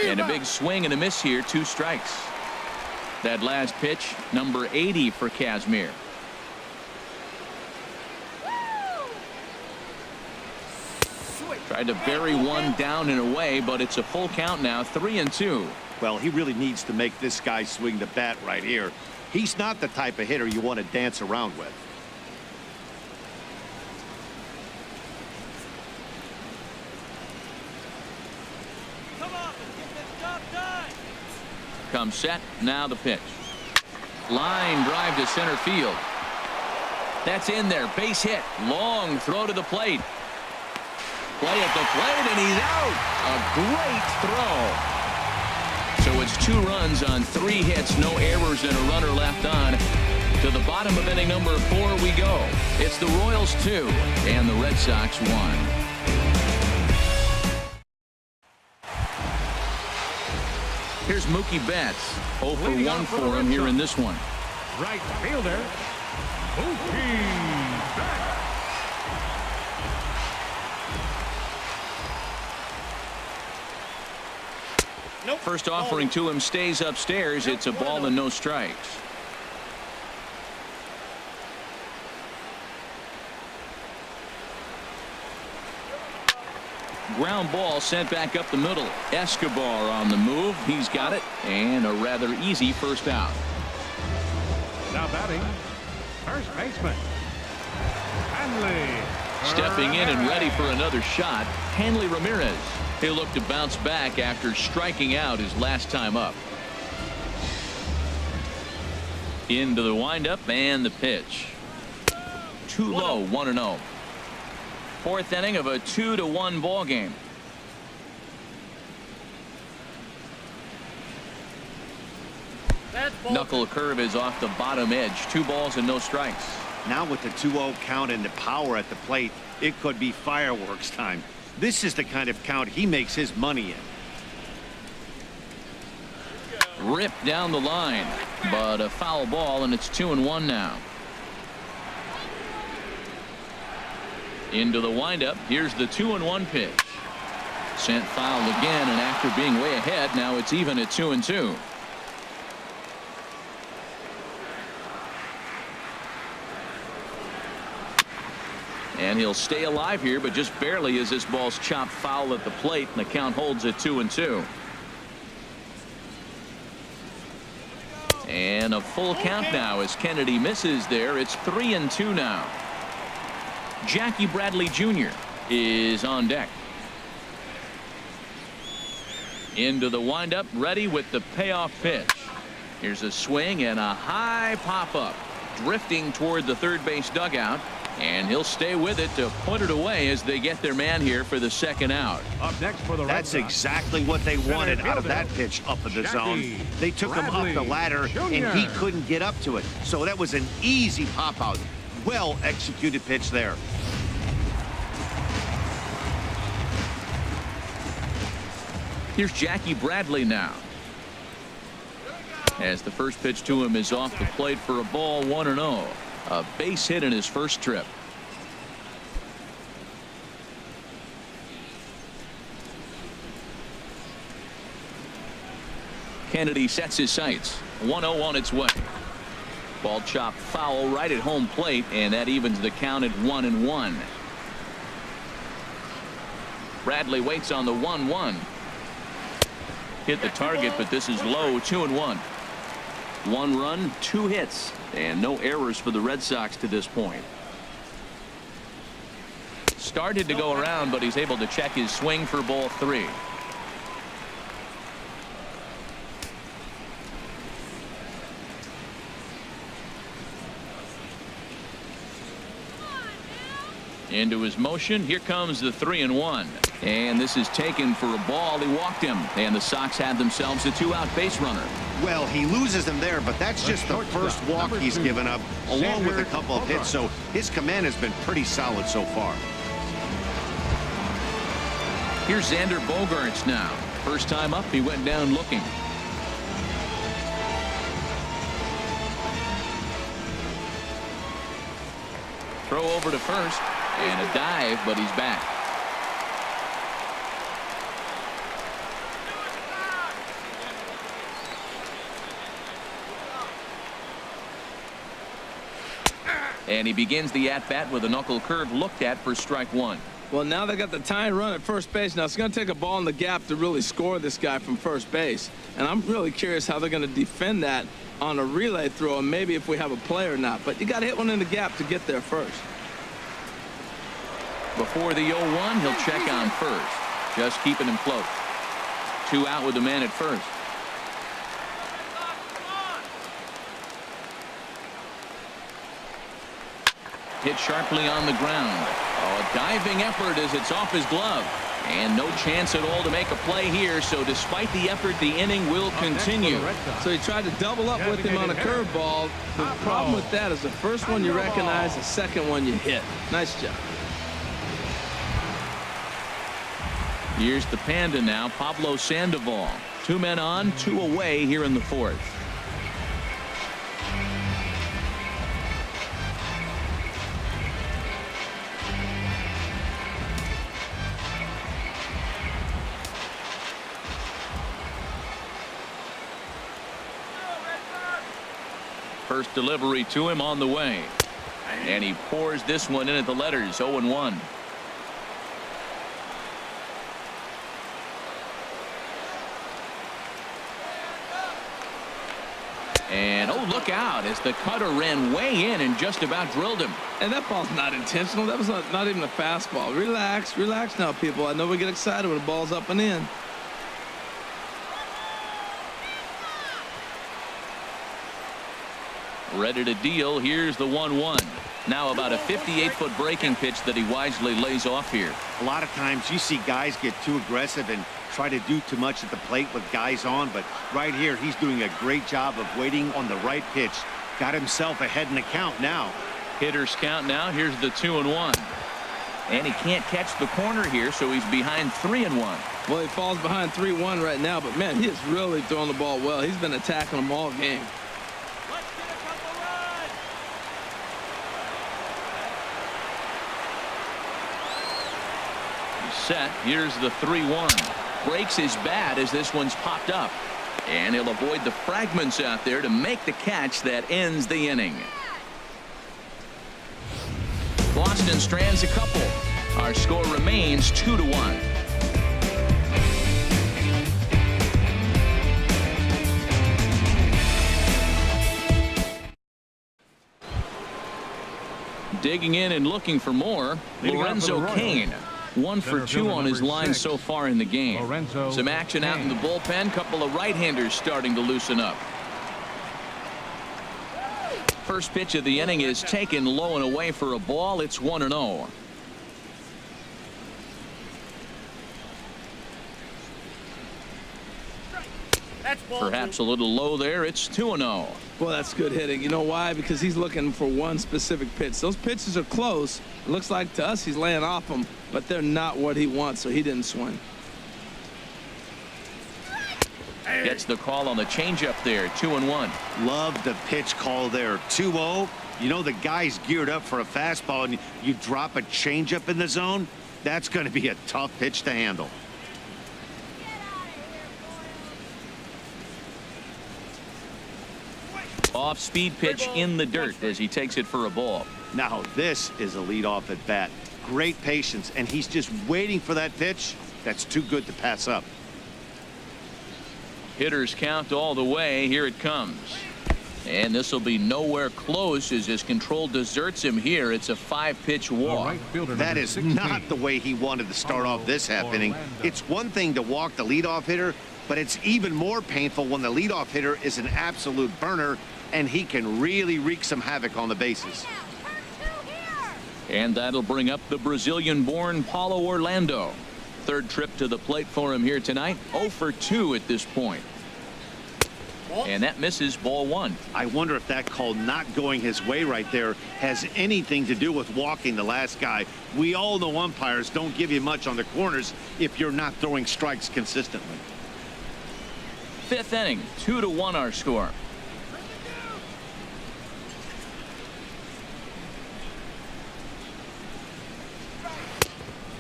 Speaker 1: And a big swing and a miss here, 2 strikes. That last pitch, number 80 for Kazmir. Tried to bury one down and away, but it's a full count now, 3-2.
Speaker 4: Well, he really needs to make this guy swing the bat right here. He's not the type of hitter you want to dance around with.
Speaker 1: Comes set, now the pitch. Line drive to center field. That's in there, base hit. Long throw to the plate. Play at the plate, and he's out. A great throw. So it's 2 runs on 3 hits, no errors, and a runner left on. To the bottom of inning number 4 we go. It's the Royals 2 and the Red Sox 1. Here's Mookie Betts. 0 for 1 for him here in this one.
Speaker 3: Right fielder, Mookie Betts.
Speaker 1: First offering to him stays upstairs. It's a ball and no strikes. Ground ball sent back up the middle. Escobar on the move. He's got it. And a rather easy first out.
Speaker 3: Now batting, first baseman, Hanley.
Speaker 1: Stepping in and ready for another shot, Hanley Ramirez. He'll look to bounce back after striking out his last time up. Into the windup and the pitch. Too low, 1-0. 4th inning of a 2-1 ball game. Knuckle curve is off the bottom edge. 2 balls and no strikes.
Speaker 4: Now with the 2-0 count and the power at the plate, it could be fireworks time. This is the kind of count he makes his money in.
Speaker 1: Ripped down the line, but a foul ball, and it's 2-1 now. Into the windup. Here's the 2-1 pitch. Sent foul again, and after being way ahead, now it's even at 2-2. And he'll stay alive here, but just barely as this ball's chopped foul at the plate, and the count holds at 2-2. And a full count now as Kennedy misses there. It's 3-2 now. Jackie Bradley Jr. is on deck. Into the windup, ready with the payoff pitch. Here's a swing and a high pop-up. Drifting toward the third base dugout. And he'll stay with it to put it away as they get their man here for the 2nd out.
Speaker 3: Up next for the Red
Speaker 4: That's
Speaker 3: Sox,
Speaker 4: exactly what they wanted out of that pitch up in the zone. They took him up the ladder, and he couldn't get up to it. So that was an easy pop-out. Well executed pitch there.
Speaker 1: Here's Jackie Bradley now. As the first pitch to him is off the plate for a ball, 1-0. A base hit in his first trip. Kennedy sets his sights. 1-0 on its way. Ball chopped foul right at home plate, and that evens the count at 1-1. Bradley waits on the 1-1. Hit the target, but this is low. 2-1. 1 run, 2 hits, and no errors for the Red Sox to this point. Started to go around, but he's able to check his swing for ball 3. Into his motion. Here comes the 3-1. And this is taken for a ball. He walked him. And the Sox have themselves a 2-out base runner.
Speaker 4: Well, he loses him there, but that's just the first walk he's given up, along with a couple of hits. So his command has been pretty solid so far.
Speaker 1: Here's Xander Bogaerts now. First time up, he went down looking. Throw over to first, and a dive, but he's back. And he begins the at-bat with a knuckle curve looked at for strike one.
Speaker 2: Well, now they got the tying run at first base. Now it's going to take a ball in the gap to really score this guy from first base. And I'm really curious how they're going to defend that on a relay throw, and maybe if we have a play or not. But you got to hit one in the gap to get there first.
Speaker 1: Before the 0-1, he'll check on first, just keeping him close. 2 out with the man at first. Hit sharply on the ground. Oh, a diving effort as it's off his glove. And no chance at all to make a play here, so despite the effort, the inning will continue.
Speaker 2: So he tried to double up with him on a curveball. The problem with that is the first one you recognize, the second one you hit. Nice job.
Speaker 1: Here's the Panda now, Pablo Sandoval. 2 men on, 2 away here in the 4th. First delivery to him on the way. And he pours this one in at the letters, 0-1. And, oh, look out as the cutter ran way in and just about drilled him.
Speaker 2: And that ball's not intentional. That was not even a fastball. Relax, relax now, people. I know we get excited when the ball's up and in.
Speaker 1: Ready to deal. Here's the 1-1. Now about a 58-foot breaking pitch that he wisely lays off here.
Speaker 4: A lot of times you see guys get too aggressive and try to do too much at the plate with guys on, but right here he's doing a great job of waiting on the right pitch. Got himself ahead in the count now.
Speaker 1: Hitters count now. Here's the 2-1. And he can't catch the corner here, so he's behind 3-1.
Speaker 2: Well, he falls behind 3-1 right now, but man, he is really throwing the ball well. He's been attacking them all game.
Speaker 1: Set. Here's the 3-1. Breaks his bat as this one's popped up. And he'll avoid the fragments out there to make the catch that ends the inning. Boston strands a couple. Our score remains 2-1. Digging in and looking for more, Lorenzo Cain. 1 for 2 on his line so far in the game. Some action out in the bullpen. Couple of right-handers starting to loosen up. First pitch of the inning is taken low and away for a ball. It's 1-0. Perhaps a little low there. It's 2-0.
Speaker 2: Well, that's good hitting. You know why? Because he's looking for one specific pitch. Those pitches are close. It looks like to us he's laying off them, but they're not what he wants, so he didn't swing.
Speaker 1: Gets the call on the changeup there. 2-1.
Speaker 4: Love the pitch call there. 2-0. You know the guy's geared up for a fastball, and you drop a changeup in the zone. That's going to be a tough pitch to handle.
Speaker 1: Off speed pitch in the dirt as he takes it for a ball.
Speaker 4: Now this is a leadoff at bat. Great patience, and he's just waiting for that pitch. That's too good to pass up.
Speaker 1: Hitters count all the way. Here it comes. And this will be nowhere close as his control deserts him here. It's a 5-pitch walk.
Speaker 4: That is not the way he wanted to start off this half inning. It's one thing to walk the leadoff hitter, but it's even more painful when the leadoff hitter is an absolute burner and he can really wreak some havoc on the bases.
Speaker 1: And that'll bring up the Brazilian-born Paulo Orlando. Third trip to the plate for him here tonight. 0 for 2 at this point. And that misses ball one.
Speaker 4: I wonder if that call not going his way right there has anything to do with walking the last guy. We all know umpires don't give you much on the corners if you're not throwing strikes consistently.
Speaker 1: Fifth inning, 2-1 our score.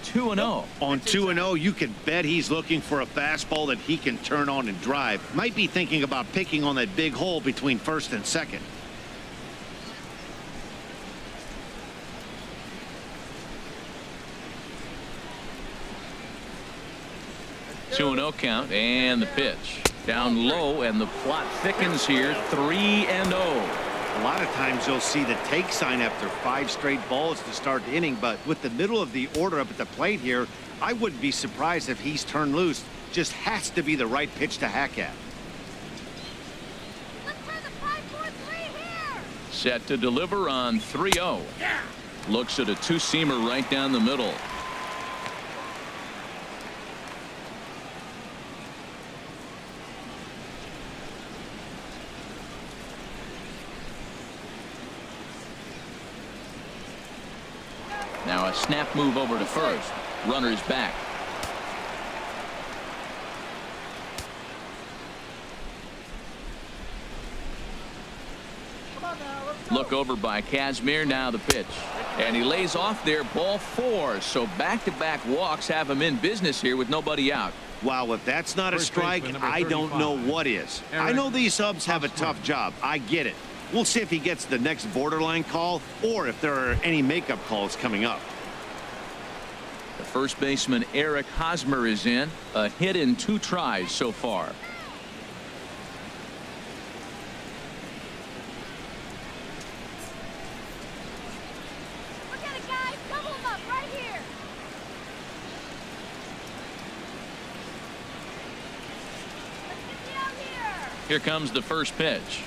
Speaker 1: Two and 0.
Speaker 4: On 2-0, you can bet he's looking for a fastball that he can turn on and drive. Might be thinking about picking on that big hole between first and second.
Speaker 1: Two and 0 count, and the pitch. Down low, and the plot thickens here. 3-0.
Speaker 4: A lot of times you'll see the take sign after 5 straight balls to start the inning, but with the middle of the order up at the plate here, I wouldn't be surprised if he's turned loose. Just has to be the right pitch to hack at.
Speaker 6: Let's try the 5-4-3 here.
Speaker 1: Set to deliver on 3-0. Looks at a two-seamer right down the middle. Now a snap move over to first. Runner's back. Look over by Kazmir. Now the pitch. And he lays off there. Ball 4. So back-to-back walks have him in business here with nobody out.
Speaker 4: Wow, if that's not a strike, I don't know what is. I know these subs have a tough job. I get it. We'll see if he gets the next borderline call or if there are any makeup calls coming up.
Speaker 1: The first baseman Eric Hosmer is in. A hit in 2 tries so far.
Speaker 6: Look at it, guys. Double him up right here. Let's get you out here.
Speaker 1: Here comes the first pitch.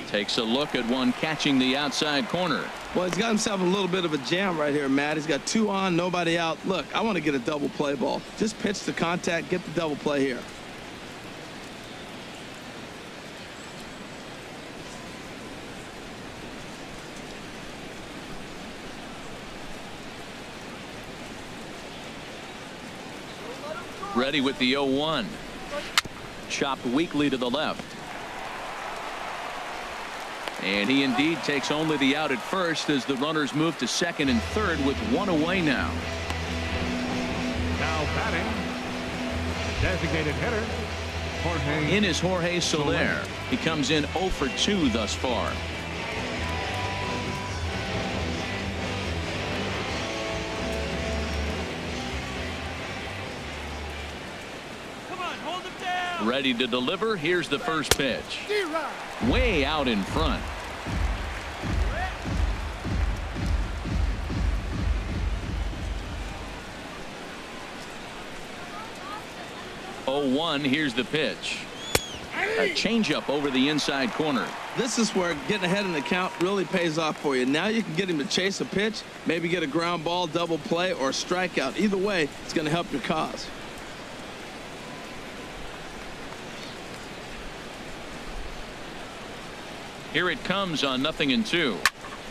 Speaker 1: Takes a look at one catching the outside corner.
Speaker 2: Well, he's got himself a little bit of a jam right here, Matt. He's got 2 on, nobody out. Look, I want to get a double play ball. Just pitch the contact, get the double play here.
Speaker 1: Ready with the 0-1. Chopped weakly to the left. And he indeed takes only the out at first as the runners move to second and third with 1 away now.
Speaker 3: Now batting, designated hitter, Jorge.
Speaker 1: In is Jorge Soler. He comes in 0 for 2 thus far.
Speaker 6: Come on, hold him down.
Speaker 1: Ready to deliver. Here's the first pitch. Way out in front. 0-1. Here's the pitch. A changeup over the inside corner.
Speaker 2: This is where getting ahead in the count really pays off for you. Now you can get him to chase a pitch, maybe get a ground ball, double play, or a strikeout. Either way, it's going to help your cause.
Speaker 1: Here it comes on 0-2.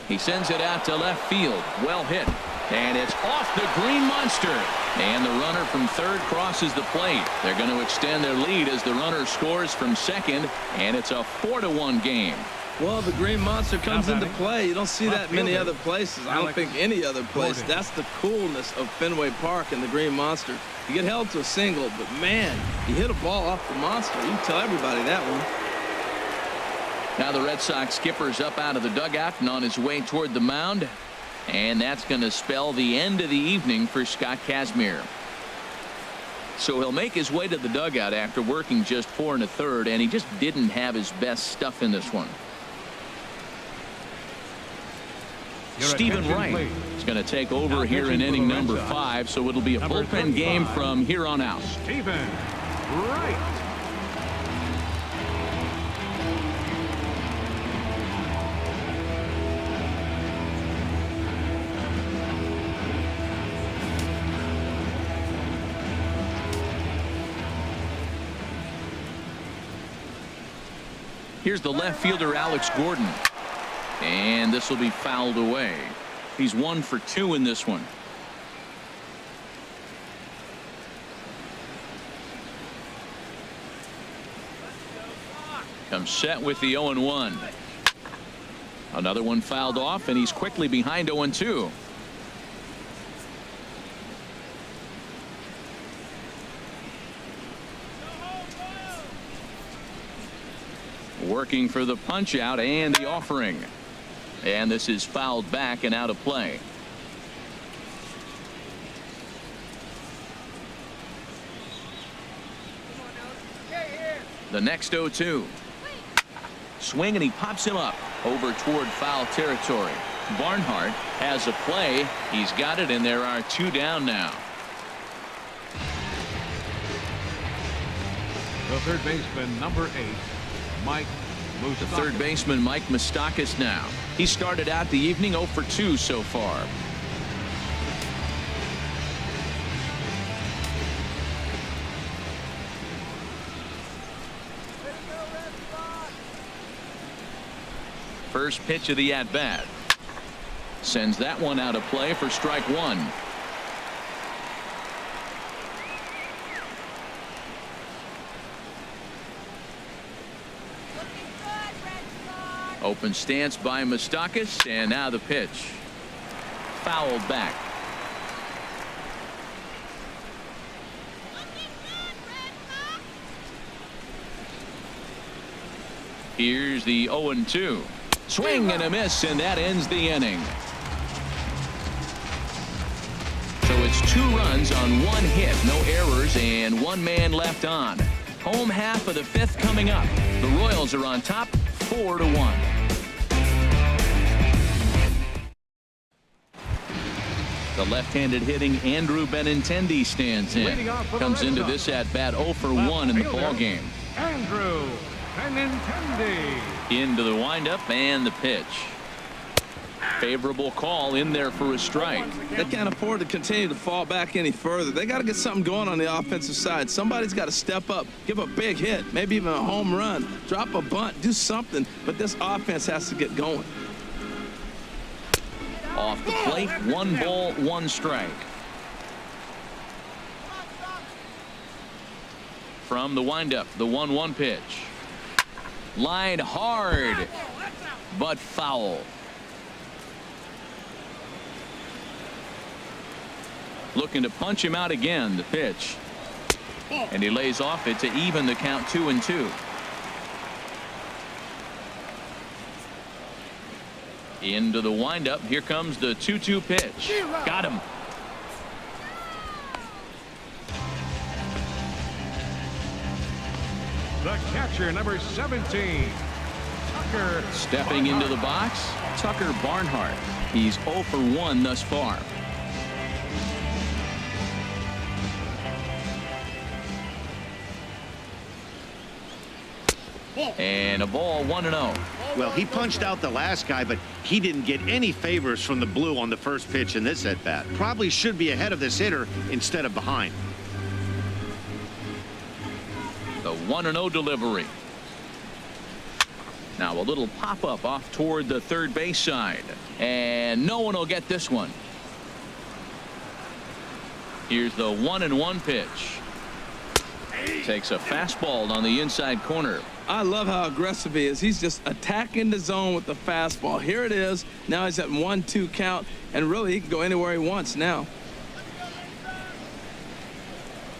Speaker 1: He sends it out to left field. Well hit. And it's off the green monster. And the runner from third crosses the plate. They're going to extend their lead as the runner scores from second. And it's a 4-1 game.
Speaker 2: Well, the green monster comes into play. You don't see that many other places. I don't think any other place. That's the coolness of Fenway Park and the green monster. You get held to a single, but man, you hit a ball off the monster. You can tell everybody that one.
Speaker 1: Now the Red Sox skipper's up out of the dugout and on his way toward the mound. And that's going to spell the end of the evening for Scott Kazmir. So he'll make his way to the dugout after working just 4 1/3, and he just didn't have his best stuff in this one. Stephen Wright is going to take over here in inning number 5, so it'll be a bullpen game from here on out.
Speaker 3: Stephen Wright.
Speaker 1: Here's the left fielder, Alex Gordon. And this will be fouled away. He's 1 for 2 in this one. Comes set with the 0-1. Another one fouled off, and he's quickly behind 0-2. Working for the punch out and the offering. And this is fouled back and out of play. The next 0-2. Swing, and he pops him up over toward foul territory. Barnhart has a play. He's got it, and there are 2 down now.
Speaker 3: The third baseman, number 8, Mike Moustakas.
Speaker 1: The third baseman, Mike Moustakas now. He started out the evening 0 for 2 so far. First pitch of the at-bat. Sends that one out of play for strike 1. Open stance by Moustakas, and now the pitch. Fouled back. Here's the 0-2. Swing and a miss, and that ends the inning. So it's 2 runs on 1 hit, no errors, and 1 man left on. Home half of the 5th coming up. The Royals are on top 4-1. The left-handed hitting Andrew Benintendi stands in. Comes into this at-bat 0 for 1 in the ballgame.
Speaker 3: Andrew Benintendi.
Speaker 1: Into the windup and the pitch. Favorable call in there for a strike.
Speaker 2: They can't afford to continue to fall back any further. They got to get something going on the offensive side. Somebody's got to step up, give a big hit, maybe even a home run, drop a bunt, do something. But this offense has to get going.
Speaker 1: Off the plate, 1 ball, 1 strike. From the windup, the 1-1 pitch. Line hard, but foul. Looking to punch him out again, the pitch. And he lays off it to even the count 2-2. Into the windup. Here comes the 2-2 pitch. Got him.
Speaker 3: The catcher, number 17, Tucker.
Speaker 1: Stepping into the box, Tucker Barnhart. He's 0 for 1 thus far. And a ball, 1-0.
Speaker 4: Well, he punched out the last guy, but he didn't get any favors from the blue on the first pitch in this at-bat. Probably should be ahead of this hitter instead of behind.
Speaker 1: The 1-0 delivery. Now a little pop-up off toward the third base side. And no one will get this one. Here's the 1-1 pitch. Takes a fastball on the inside corner.
Speaker 2: I love how aggressive he is. He's just attacking the zone with the fastball. Here it is. Now he's at 1-2 count, and really he can go anywhere he wants now.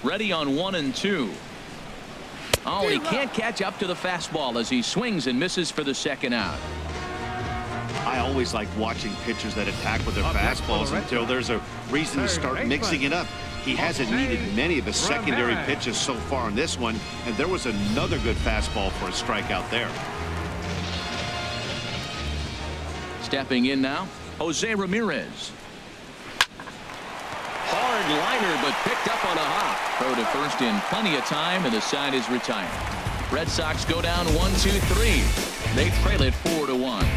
Speaker 1: Ready on 1-2. Oh, and he can't catch up to the fastball as he swings and misses for the second out.
Speaker 4: I always like watching pitchers that attack with their fastballs until there's a reason to start mixing it up. He hasn't needed many of his secondary pitches so far in this one, and there was another good fastball for a strikeout there.
Speaker 1: Stepping in now, Jose Ramirez. Hard liner, but picked up on a hop. Throw to first in plenty of time, and the side is retired. Red Sox go down 1-2-3. They trail it 4-1.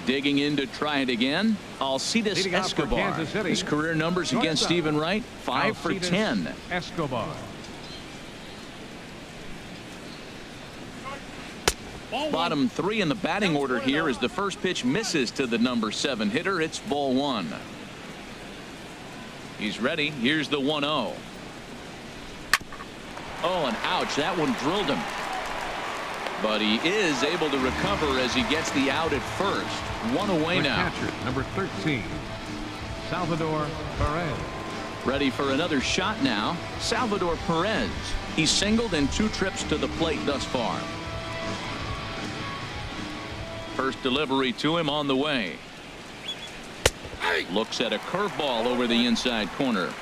Speaker 1: Digging in to try it again, Alcides
Speaker 3: Leading out for
Speaker 1: Escobar.
Speaker 3: Kansas City,
Speaker 1: His career numbers against
Speaker 3: shortstop,
Speaker 1: Stephen Wright, 5 for
Speaker 3: Alcides
Speaker 1: 10.
Speaker 3: Escobar.
Speaker 1: Bottom 3 in the batting order here as the first pitch misses to the number 7 hitter. It's ball 1. He's ready. Here's the 1-0. Oh, and ouch, that one drilled him. But he is able to recover as he gets the out at first. 1 away
Speaker 3: The
Speaker 1: now.
Speaker 3: catcher, number 13, Salvador Perez.
Speaker 1: Ready for another shot now. Salvador Perez. He's singled in 2 trips to the plate thus far. First delivery to him on the way. Looks at a curveball over the inside corner.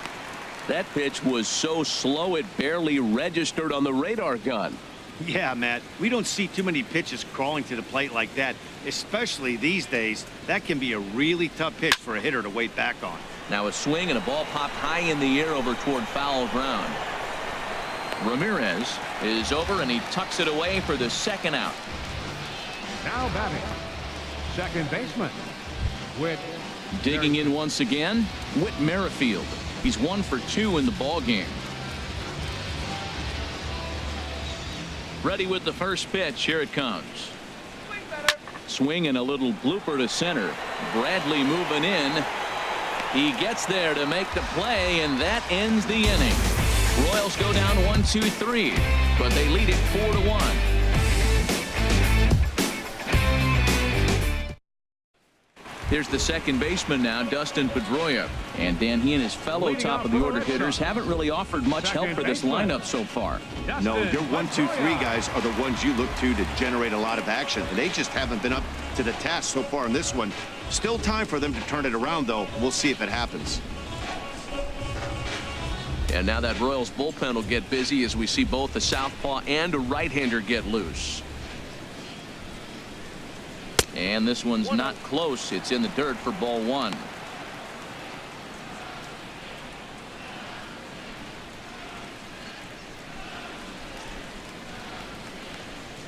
Speaker 1: That pitch was so slow it barely registered on the radar gun.
Speaker 4: Yeah, Matt, we don't see too many pitches crawling to the plate like that, especially these days. That can be a really tough pitch for a hitter to wait back on.
Speaker 1: Now a swing and a ball popped high in the air over toward foul ground. Ramirez is over and he tucks it away for the second out.
Speaker 3: Now batting, second baseman, Whit.
Speaker 1: Digging in once again, Whit Merrifield. He's 1 for 2 in the ball game. Ready with the first pitch. Here it comes. Swing and a little blooper to center. Bradley moving in. He gets there to make the play, and that ends the inning. Royals go down 1-2-3, but they lead it 4-1. Here's the second baseman now, Dustin Pedroia. And Dan, he and his fellow top of the order hitters haven't really offered much help for this lineup so far.
Speaker 4: No, your 1-2-3 guys are the ones you look to generate a lot of action, and they just haven't been up to the task so far in this one. Still time for them to turn it around, though. We'll see if it happens.
Speaker 5: And now that Royals bullpen will get busy as we see both a southpaw and a right-hander get loose.
Speaker 1: And this one's not close. It's in the dirt for ball 1.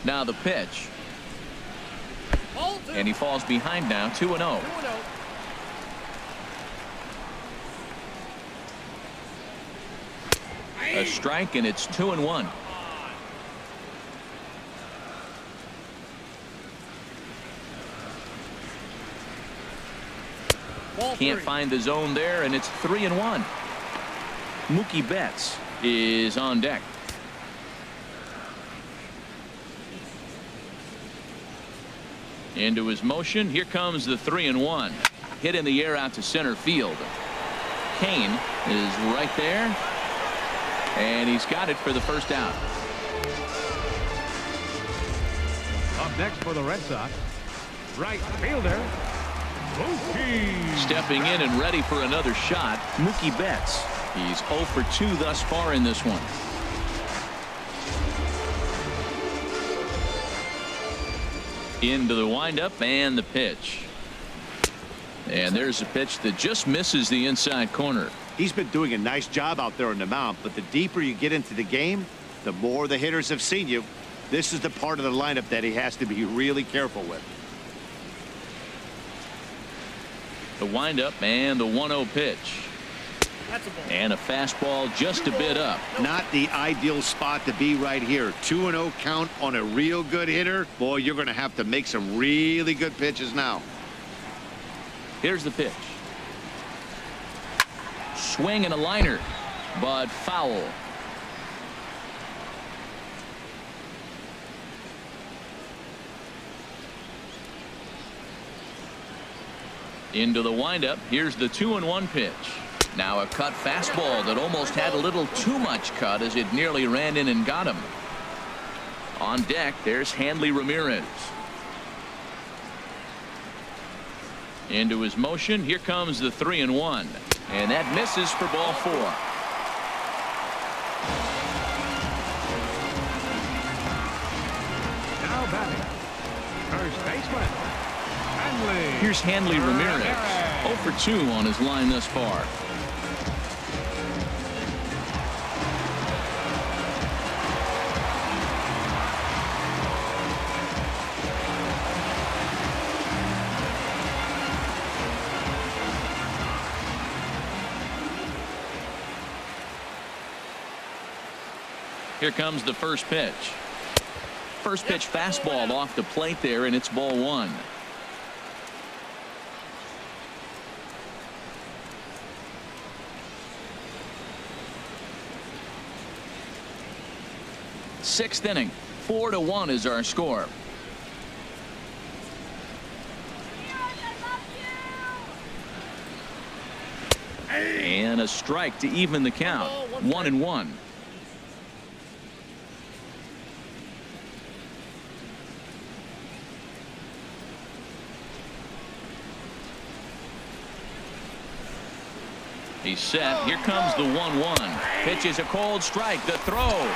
Speaker 1: Now the pitch. And he falls behind now, 2-0. A strike, and it's 2-1. Can't find the zone there, and it's 3-1. Mookie Betts is on deck. Into his motion. Here comes the 3-1. Hit in the air out to center field. Kane is right there, and he's got it for the first out.
Speaker 3: Up next for the Red Sox, right fielder, Mookie.
Speaker 1: Stepping in and ready for another shot, Mookie Betts. He's 0 for 2 thus far in this one. Into the windup and the pitch. And there's a pitch that just misses the inside corner.
Speaker 4: He's been doing a nice job out there on the mound, but the deeper you get into the game, the more the hitters have seen you. This is the part of the lineup that he has to be really careful with.
Speaker 1: The windup and the 1-0 pitch. And a fastball just a bit up.
Speaker 4: Not the ideal spot to be right here. 2-0 count on a real good hitter. Boy, you're going to have to make some really good pitches now.
Speaker 1: Here's the pitch. Swing and a liner, but foul. Into the windup. Here's the 2-1 pitch. Now a cut fastball that almost had a little too much cut as it nearly ran in and got him. On deck, there's Hanley Ramirez. Into his motion. Here comes the 3-1. And that misses for ball 4.
Speaker 3: Now batting, first baseman, Hanley.
Speaker 1: Here's Hanley Ramirez. 0 for 2 on his line thus far. Here comes the first pitch. First pitch fastball off the plate there, and it's ball one. Sixth inning, 4-1 is our score. And a strike to even the count. 1-1. He's set. Here comes the 1-1. Pitch is a cold strike. The throw.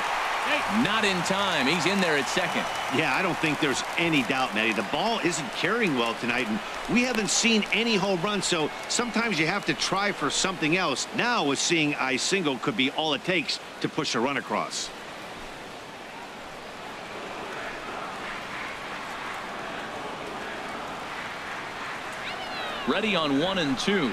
Speaker 1: Not in time. He's in there at second.
Speaker 4: Yeah, I don't think there's any doubt, Matty. The ball isn't carrying well tonight, and we haven't seen any home runs, so sometimes you have to try for something else. Now, with seeing I single could be all it takes to push a run across.
Speaker 1: Ready on 1-2.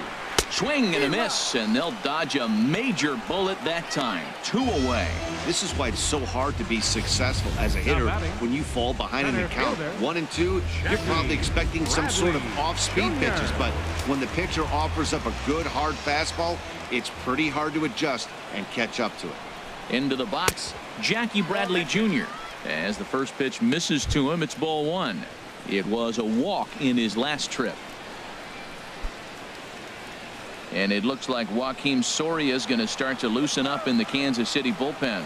Speaker 1: Swing and a miss, and they'll dodge a major bullet that time. 2 away.
Speaker 4: This is why it's so hard to be successful as a hitter when you fall behind in the count. 1-2, you're probably expecting some sort of off-speed pitches, but when the pitcher offers up a good hard fastball, it's pretty hard to adjust and catch up to it.
Speaker 1: Into the box, Jackie Bradley Jr. As the first pitch misses to him, it's ball one. It was a walk in his last trip. And it looks like Joakim Soria is going to start to loosen up in the Kansas City bullpen.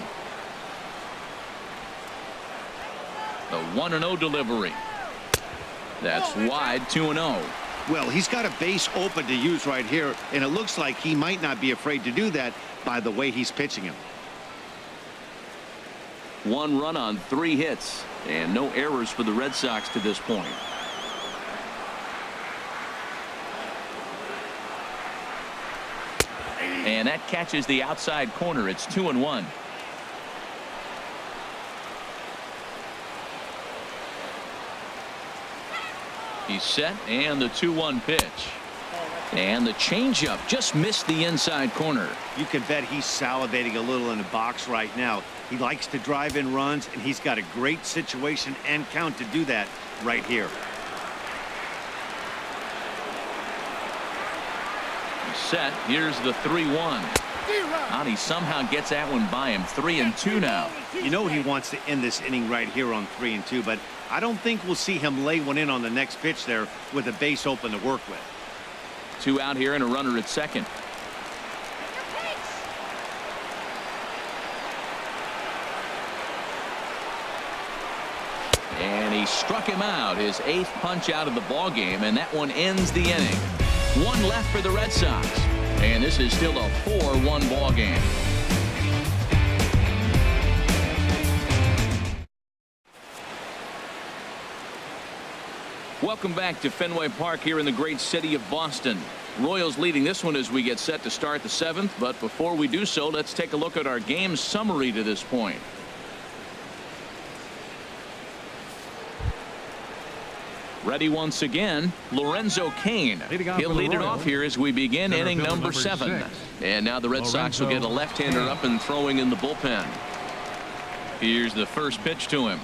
Speaker 1: The 1-0 delivery. That's wide. 2-0.
Speaker 4: Well, he's got a base open to use right here, and it looks like he might not be afraid to do that by the way he's pitching him.
Speaker 5: 1 run on 3 hits, and no errors for the Red Sox to this point.
Speaker 1: And that catches the outside corner. It's 2-1. He's set, and the 2-1 pitch. And the changeup just missed the inside corner.
Speaker 4: You can bet he's salivating a little in the box right now. He likes to drive in runs, and he's got a great situation and count to do that right here.
Speaker 1: Set. Here's the 3-1. And he somehow gets that one by him. 3-2 now.
Speaker 4: You know he wants to end this inning right here on 3-2, but I don't think we'll see him lay one in on the next pitch there with a base open to work with.
Speaker 1: 2 out here and a runner at second. And he struck him out, his 8th punch out of the ball game, and that one ends the inning. 1 left for the Red Sox, and this is still a 4-1 ball game. Welcome back to Fenway Park here in the great city of Boston. Royals leading this one as we get set to start the 7th, but before we do so, let's take a look at our game summary to this point. Ready once again, Lorenzo Cain. He'll lead it off here as we begin inning number 7. And now the Red Sox will get a left-hander up and throwing in the bullpen. Here's the first pitch to him.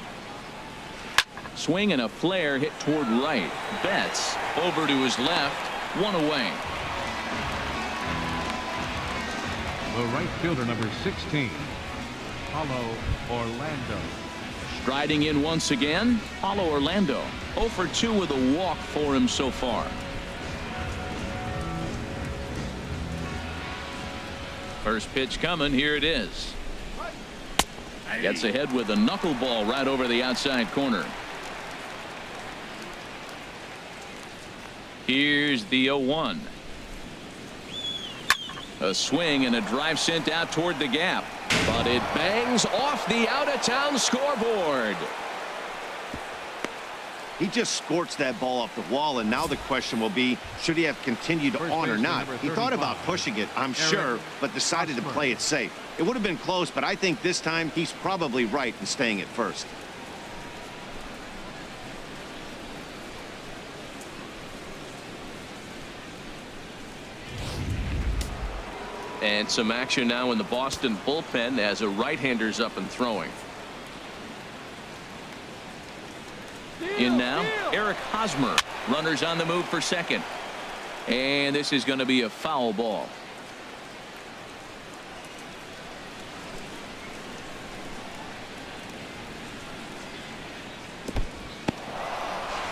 Speaker 1: Swing and a flare hit toward right. Betts over to his left. 1 away.
Speaker 3: The right fielder, number 16, Paulo Orlando.
Speaker 1: Striding in once again, Paulo Orlando. 0 for 2 with a walk for him so far. First pitch coming. Here it is. Gets ahead with a knuckleball right over the outside corner. Here's the 0-1. A swing and a drive sent out toward the gap, but it bangs off the out-of-town scoreboard.
Speaker 4: He just scorched that ball off the wall, and now the question will be, should he have continued on or not? He thought about pushing it, I'm sure, but decided to play it safe. It would have been close, but I think this time he's probably right in staying at first.
Speaker 5: And some action now in the Boston bullpen as a right-hander's up and throwing.
Speaker 1: In now, Eric Hosmer. Runners on the move for second. And this is going to be a foul ball.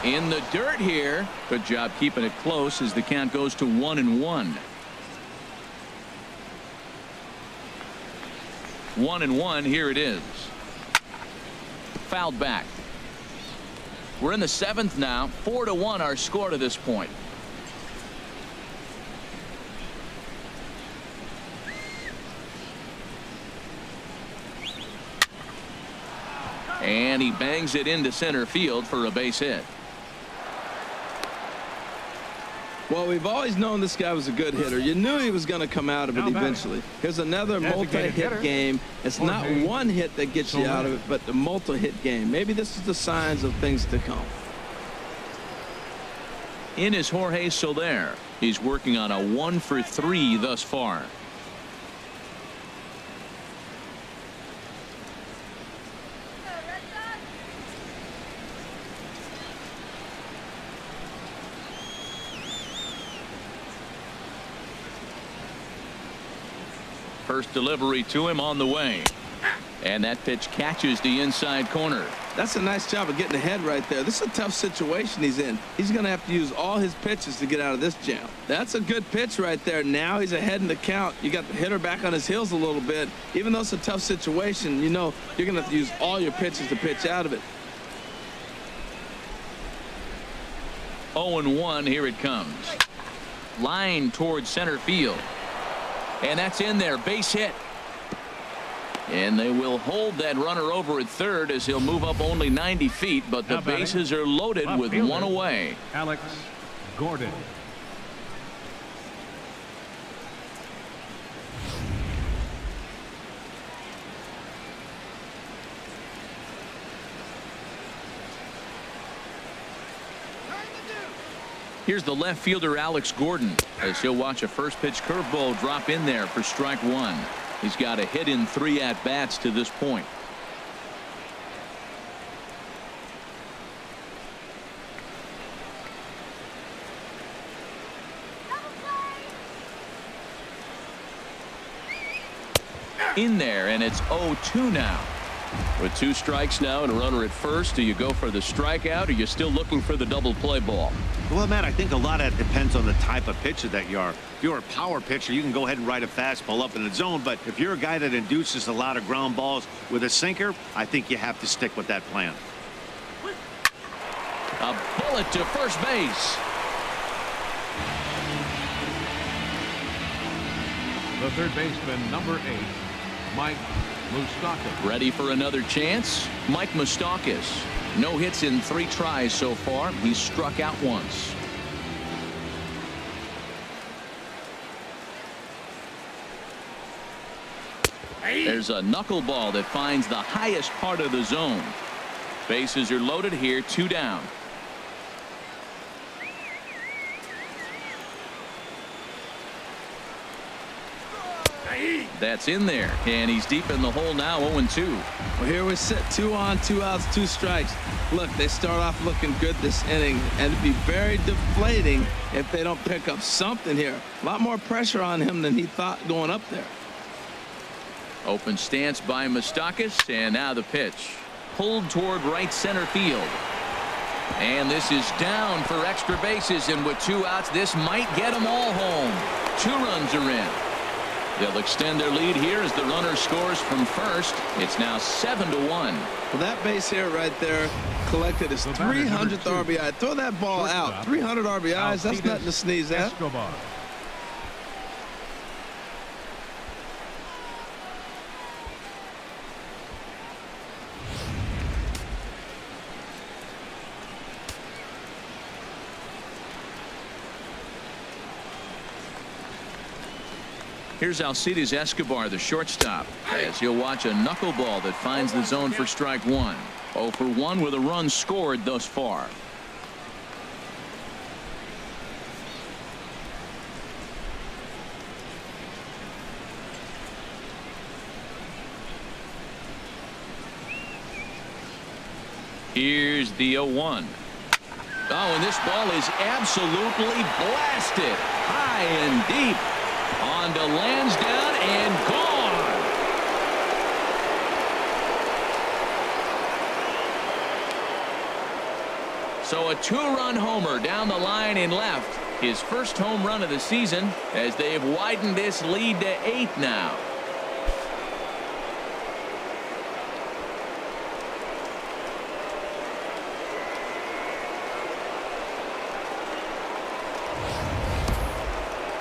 Speaker 1: In the dirt here. Good job keeping it close as the count goes to 1-1. 1-1. Here it is. Fouled back. We're in the 7th now. 4-1 our score to this point. And he bangs it into center field for a base hit.
Speaker 2: Well, we've always known this guy was a good hitter. You knew he was going to come out of it eventually. Here's another multi-hit game. It's not one hit that gets you out of it, but the multi-hit game. Maybe this is the signs of things to come.
Speaker 1: In is Jorge Soler. He's working on a 1-for-3 thus far. First delivery to him on the way. And that pitch catches the inside corner.
Speaker 2: That's a nice job of getting ahead right there. This is a tough situation he's in. He's going to have to use all his pitches to get out of this jam. That's a good pitch right there. Now he's ahead in the count. You got the hitter back on his heels a little bit. Even though it's a tough situation, you know you're going to have to use all your pitches to pitch out of it.
Speaker 1: 0-1. Here it comes. Line towards center field. And that's in there. Base hit. And they will hold that runner over at third as he'll move up only 90 feet, but the bases are loaded with one away.
Speaker 3: Alex Gordon.
Speaker 1: Here's the left fielder Alex Gordon as he'll watch a first pitch curveball drop in there for strike one. He's got a hit in 3 at-bats to this point. In there, and it's 0-2 now.
Speaker 5: With 2 strikes now and a runner at first, do you go for the strikeout, or are you still looking for the double play ball?
Speaker 4: Well, Matt, I think a lot of that depends on the type of pitcher that you are. If you're a power pitcher, you can go ahead and ride a fastball up in the zone. But if you're a guy that induces a lot of ground balls with a sinker, I think you have to stick with that plan.
Speaker 1: A bullet to first base.
Speaker 3: The third baseman, number 8, Mike Moustakas.
Speaker 1: Ready for another chance? Mike Moustakas. No hits in 3 tries so far. He's struck out once. There's a knuckleball that finds the highest part of the zone. Bases are loaded here. 2 down. That's in there, and he's deep in the hole now. 0-2.
Speaker 2: Well, here we sit, 2 on, 2 outs, 2 strikes. Look, they start off looking good this inning, and it'd be very deflating if they don't pick up something here. A lot more pressure on him than he thought going up there.
Speaker 1: Open stance by Moustakas, and now the pitch. Pulled toward right center field. And this is down for extra bases, and with 2 outs, this might get them all home. 2 runs are in. They'll extend their lead here as the runner scores from first. It's now 7-1.
Speaker 2: Well, that base hit right there collected his 300th RBI. Throw that ball out. 300 RBIs, that's nothing to sneeze at.
Speaker 3: Escobar.
Speaker 1: Here's Alcides Escobar, the shortstop, as he'll watch a knuckleball that finds the zone for strike 1. 0 for 1 with a run scored thus far. Here's the 0-1. Oh, and this ball is absolutely blasted high and deep. On to Lansdowne and gone. So a 2-run homer down the line in left. His first home run of the season as they've widened this lead to 8 now.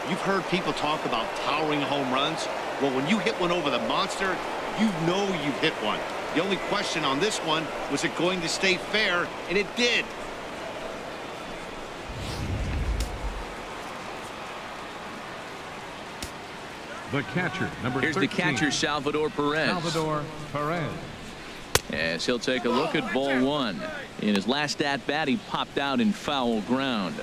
Speaker 4: You've heard people talk about towering home runs. Well, when you hit one over the monster, you know you've hit one. The only question on this one, was it going to stay fair? And it did.
Speaker 3: The catcher, number 13.
Speaker 1: Here's the catcher, Salvador Perez.
Speaker 3: Salvador Perez.
Speaker 1: As he'll take a look at ball 1. In his last at-bat, he popped out in foul ground.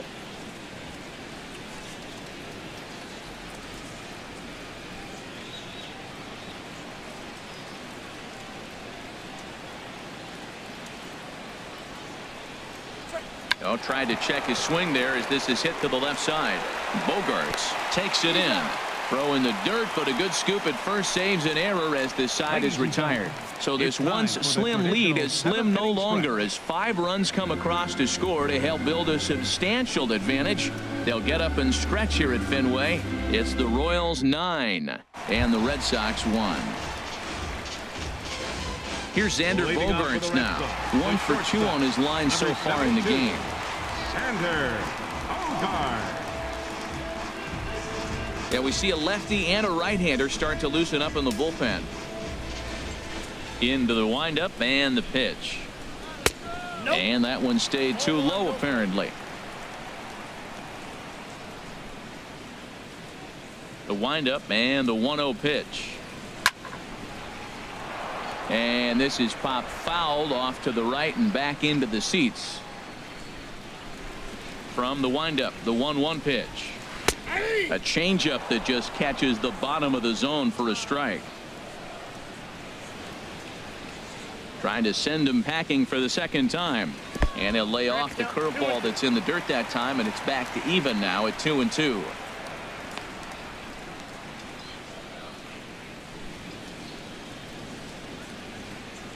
Speaker 1: Oh, tried to check his swing there as this is hit to the left side. Bogarts takes it in. Throw in the dirt, but a good scoop at first saves an error as this side is retired. So this once slim lead is slim no longer as 5 runs come across to score to help build a substantial advantage. They'll get up and stretch here at Fenway. It's the Royals 9 and the Red Sox 1. Here's Xander Bogaerts now. 1 for 2 on his line so far in the game.
Speaker 3: Xander Bogaerts.
Speaker 1: Yeah, we see a lefty and a right-hander start to loosen up in the bullpen. Into the windup and the pitch. And that one stayed too low apparently. The windup and the 1-0 pitch. And this is popped fouled off to the right and back into the seats. From the windup, the 1-1 pitch. A changeup that just catches the bottom of the zone for a strike. Trying to send him packing for the second time. And he'll lay off the curveball that's in the dirt that time, and it's back to even now at 2-2.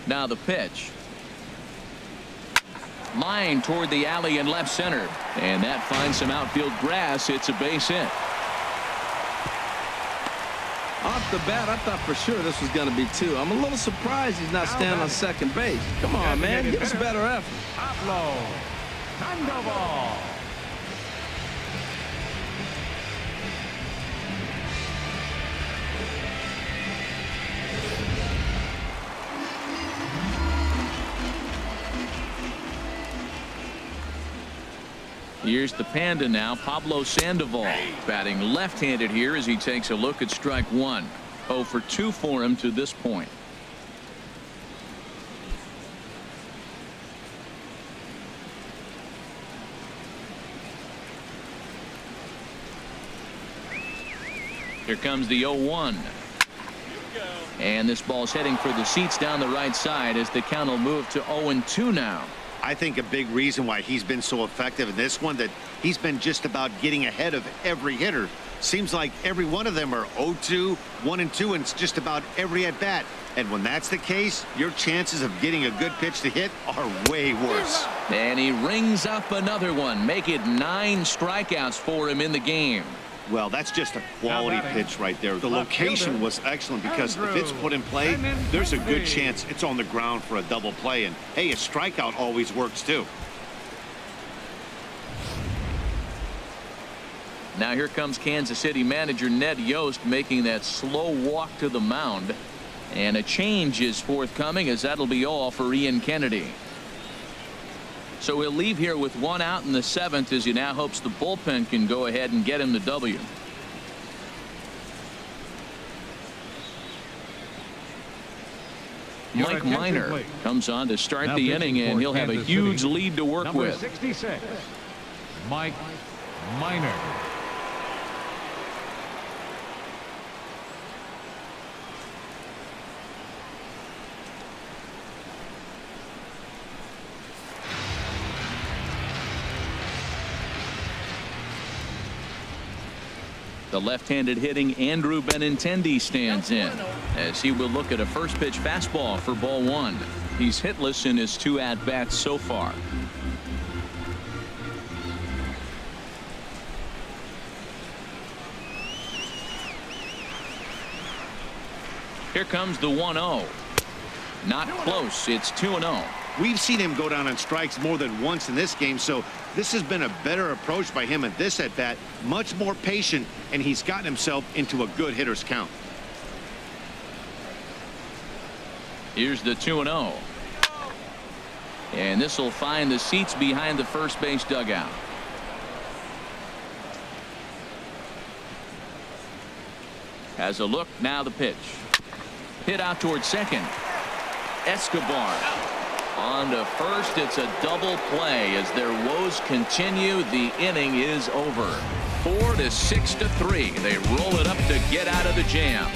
Speaker 1: Now the pitch. Line toward the alley in left center. And that finds some outfield grass. It's a base hit.
Speaker 2: Off the bat, I thought for sure this was going to be 2. I'm a little surprised he's not standing on second base. Come on, man. Give us a better effort.
Speaker 3: Pablo Sandoval.
Speaker 1: Here's the Panda now, Pablo Sandoval, batting left-handed here as he takes a look at strike 1. 0 for 2 for him to this point. Here comes the 0-1. And this ball's heading for the seats down the right side as the count will move to 0-2 now.
Speaker 4: I think a big reason why he's been so effective in this one, that he's been just about getting ahead of every hitter. Seems like every one of them are 0-2, 1-2, and it's just about every at bat. And when that's the case, your chances of getting a good pitch to hit are way worse.
Speaker 1: And he rings up another one. Make it 9 strikeouts for him in the game.
Speaker 4: Well, that's just a quality pitch right there. The location was excellent because if it's put in play, there's a good chance it's on the ground for a double play. And hey, a strikeout always works too.
Speaker 1: Now here comes Kansas City manager Ned Yost making that slow walk to the mound. And a change is forthcoming as that'll be all for Ian Kennedy. So he'll leave here with 1 out in the 7th as he now hopes the bullpen can go ahead and get him the W. Mike Minor comes on to start the inning, and he'll have a huge lead to work with.
Speaker 3: 66, Mike Minor.
Speaker 1: The left-handed hitting Andrew Benintendi stands in as he will look at a first pitch fastball for ball one. He's hitless in his 2 at-bats so far. Here comes the 1-0. Not close. It's 2-0.
Speaker 4: We've seen him go down on strikes more than once in this game, so this has been a better approach by him at this at-bat. Much more patient, and he's gotten himself into a good hitter's count.
Speaker 1: Here's the 2-0. And this will find the seats behind the first base dugout. Has a look. Now the pitch. Hit out towards second. Escobar on to first. It's a double play as their woes continue. The inning is over. 4-6-3. They roll it up to get out of the jam.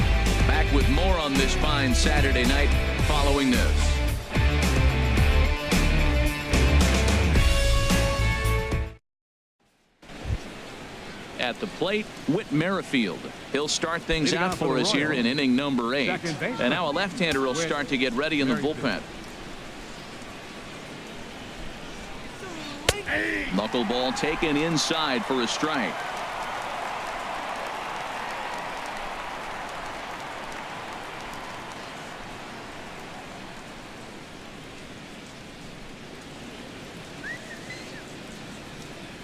Speaker 1: Back with more on this fine Saturday night following this. At the plate, Whit Merrifield. He'll start things out for us here in inning number 8. And now a left-hander will start to get ready in the bullpen. Knuckleball taken inside for a strike.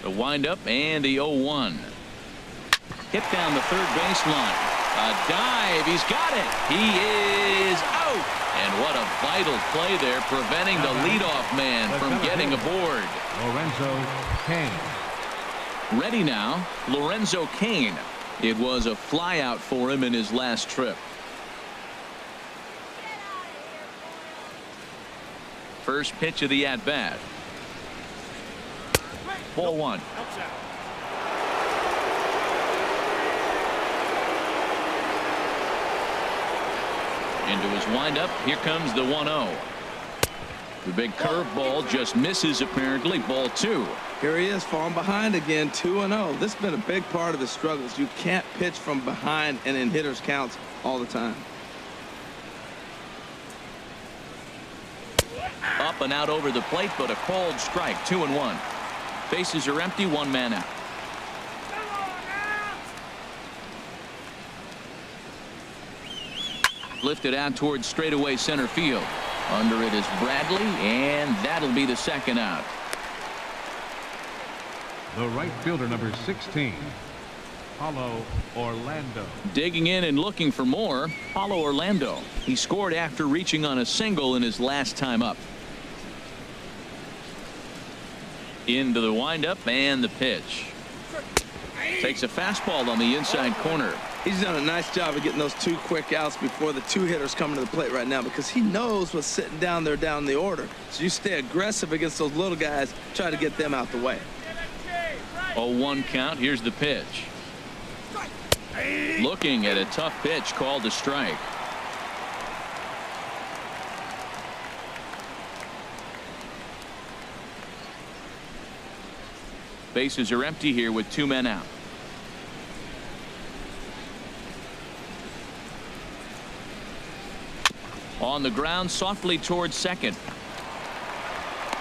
Speaker 1: The windup and the 0-1. Hit down the third baseline. A dive. He's got it. He is out. And what a vital play there, preventing the leadoff man from getting aboard.
Speaker 3: Lorenzo Cain.
Speaker 1: Ready now, Lorenzo Cain. It was a flyout for him in his last trip. First pitch of the at-bat. Ball one. Into his windup. Here comes the 1-0. The big curveball just misses apparently. Ball two.
Speaker 2: Here he is falling behind again. 2-0. This has been a big part of his struggles. You can't pitch from behind and in hitters counts all the time.
Speaker 1: Up and out over the plate, but a called strike. 2-1. Bases are empty. 1 man out. Lifted out towards straightaway center field. Under it is Bradley, and that'll be the second out.
Speaker 3: The right fielder, number 16, Paulo Orlando.
Speaker 1: Digging in and looking for more, Paulo Orlando. He scored after reaching on a single in his last time up. Into the windup and the pitch. Takes a fastball on the inside corner.
Speaker 2: He's done a nice job of getting those 2 quick outs before the 2 hitters come to the plate right now, because he knows what's sitting down there down the order. So you stay aggressive against those little guys, try to get them out the way.
Speaker 1: 0-1 count. Here's the pitch. Looking at a tough pitch called a strike. Bases are empty here with 2 men out. On the ground softly towards second.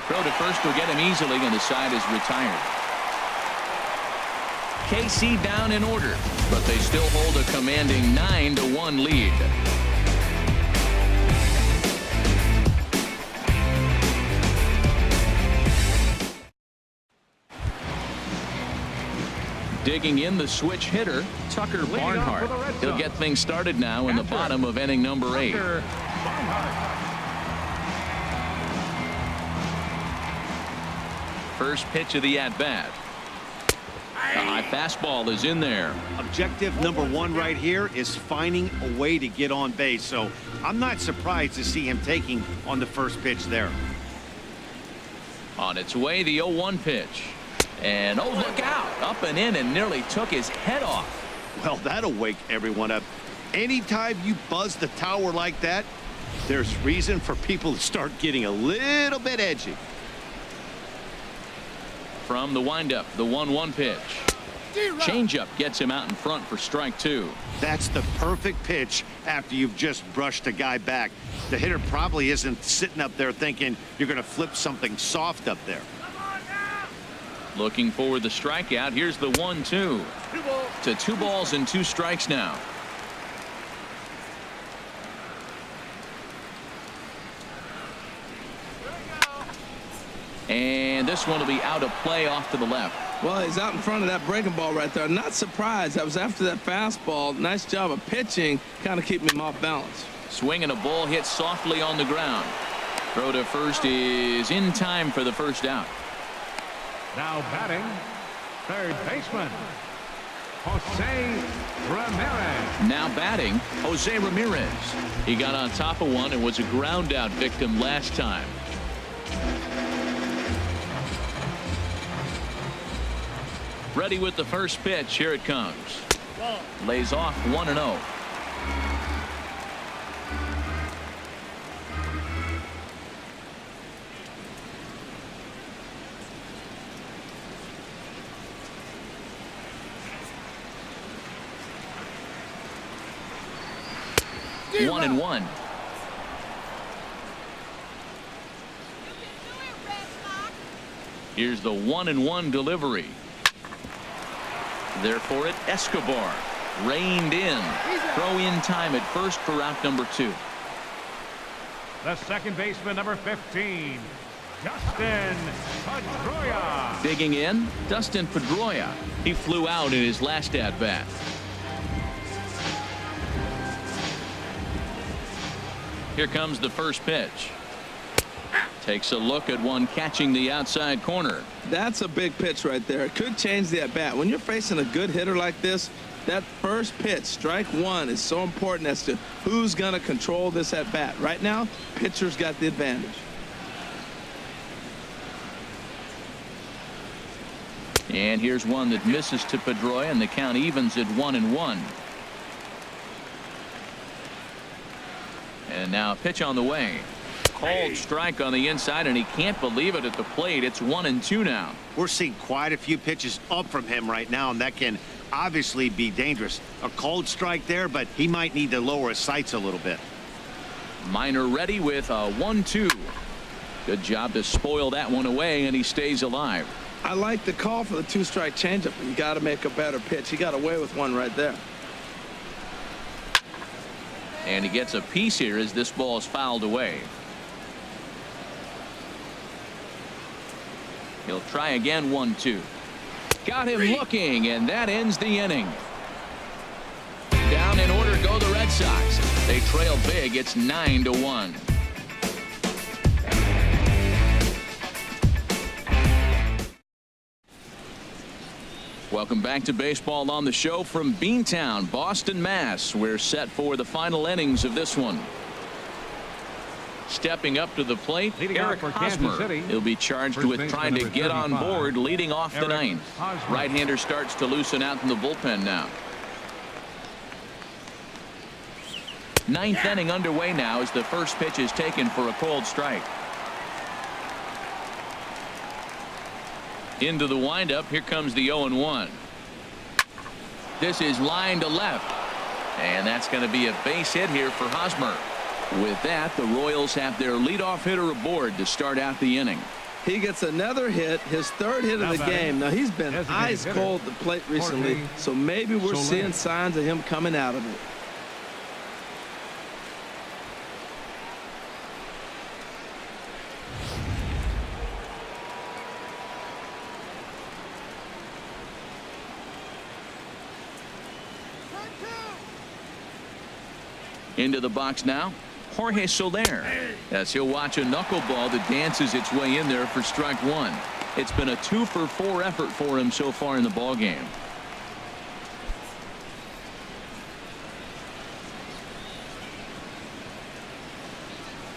Speaker 1: Throw to first will get him easily, and the side is retired. KC down in order, but they still hold a commanding 9-1 lead. Digging in the switch hitter, Tucker Barnhart. He'll get things started now in the bottom of inning number 8. First pitch of the at-bat. The high fastball is in there.
Speaker 4: Objective number 1 right here is finding a way to get on base, so I'm not surprised to see him taking on the first pitch there.
Speaker 1: On its way, the 0-1 pitch. And oh, look out, up and in, and nearly took his head off.
Speaker 4: Well, that'll wake everyone up. Anytime you buzz the tower like that, there's reason for people to start getting a little bit edgy.
Speaker 1: From the windup, the 1-1 pitch. Changeup gets him out in front for strike 2.
Speaker 4: That's the perfect pitch after you've just brushed a guy back. The hitter probably isn't sitting up there thinking you're going to flip something soft up there.
Speaker 1: Looking for the strikeout. Here's the 1-2. To 2 balls and 2 strikes now. And this one will be out of play off to the left.
Speaker 2: Well, he's out in front of that breaking ball right there. Not surprised. That was after that fastball. Nice job of pitching, kind of keeping him off balance.
Speaker 1: Swinging a ball hit softly on the ground. Throw to first is in time for the first out.
Speaker 3: Now batting, third baseman, Jose Ramirez.
Speaker 1: Now batting, Jose Ramirez. He got on top of one and was a ground out victim last time. Ready with the first pitch. Here it comes. Lays off 1-0. One and one. Here's the 1-1 delivery. There for it, Escobar. Reined in. Throw in time at first for out number 2.
Speaker 3: The second baseman, number 15, Dustin Pedroia.
Speaker 1: Digging in, Dustin Pedroia. He flew out in his last at-bat. Here comes the first pitch. Takes a look at one catching the outside corner.
Speaker 2: That's a big pitch right there. It could change the at-bat. When you're facing a good hitter like this, that first pitch, strike 1, is so important as to who's going to control this at-bat. Right now, pitcher's got the advantage.
Speaker 1: And here's one that misses to Pedroia, and the count evens at 1-1. And now a pitch on the way. Called strike on the inside, and he can't believe it at the plate. It's 1-2 now.
Speaker 4: We're seeing quite a few pitches up from him right now, and that can obviously be dangerous. A cold strike there, but he might need to lower his sights a little bit.
Speaker 1: Minor ready with a 1-2. Good job to spoil that one away, and he stays alive.
Speaker 2: I like the call for the 2-strike changeup, but you got to make a better pitch. He got away with one right there.
Speaker 1: And he gets a piece here as this ball is fouled away. He'll try again. 1-2. Got him looking, and that ends the inning. Down in order go the Red Sox. They trail big. It's 9-1. Welcome back to Baseball on the Show from Beantown, Boston, Mass. We're set for the final innings of this one. Stepping up to the plate,
Speaker 3: Leading out
Speaker 1: Eric
Speaker 3: for Kansas
Speaker 1: Hosmer.
Speaker 3: City.
Speaker 1: He'll be charged
Speaker 3: First
Speaker 1: with
Speaker 3: baseman
Speaker 1: trying to
Speaker 3: number
Speaker 1: get on
Speaker 3: 35,
Speaker 1: board, leading off the
Speaker 3: Eric
Speaker 1: ninth.
Speaker 3: Hosmer.
Speaker 1: Right-hander starts to loosen out in the bullpen now. Ninth inning underway now as the first pitch is taken for a cold strike. Into the windup. Here comes the 0-1. This is line to left. And that's going to be a base hit here for Hosmer. With that, the Royals have their leadoff hitter aboard to start out the inning.
Speaker 2: He gets another hit, his third hit of the game. Now, he's been ice cold at the plate recently, so maybe we're seeing signs of him coming out of it.
Speaker 1: Into the box now, Jorge Soler, as he'll watch a knuckleball that dances its way in there for strike 1. It's been a 2-for-4 effort for him so far in the ball game.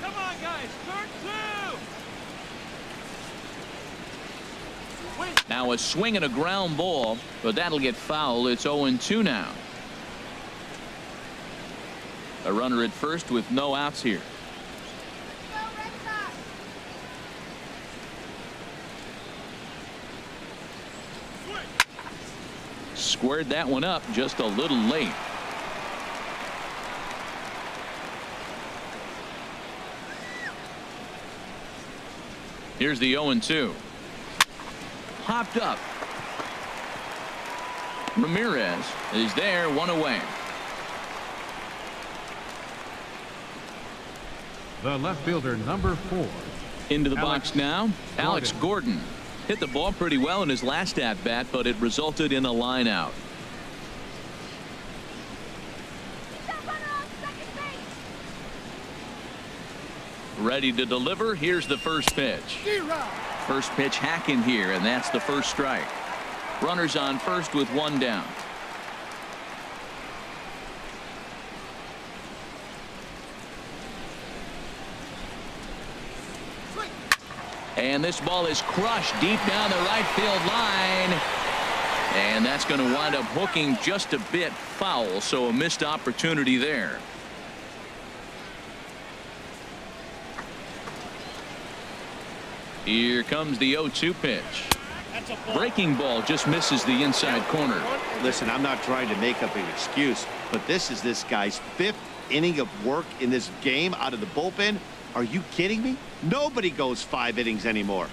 Speaker 6: Come on, guys. Turn 2.
Speaker 1: Now a swing and a ground ball, but that'll get foul. It's 0-2 now. A runner at first with no outs here.
Speaker 6: Go Red Sox.
Speaker 1: squared that one up just a little late. Here's the 0-2. Popped up. Ramirez is there, one away.
Speaker 3: The left fielder, number 4.
Speaker 1: Into the box now, Alex Gordon. Hit the ball pretty well in his last at-bat, but it resulted in a line out. Ready to deliver. Here's the first pitch. First pitch hacking here, and that's the first strike. Runners on first with one down. And this ball is crushed deep down the right field line. And that's going to wind up hooking just a bit foul, so a missed opportunity there. Here comes the 0-2 pitch. Breaking ball just misses the inside corner.
Speaker 4: Listen, I'm not trying to make up an excuse, but this is this guy's 5th inning of work in this game out of the bullpen. Are you kidding me? Nobody goes 5 innings anymore.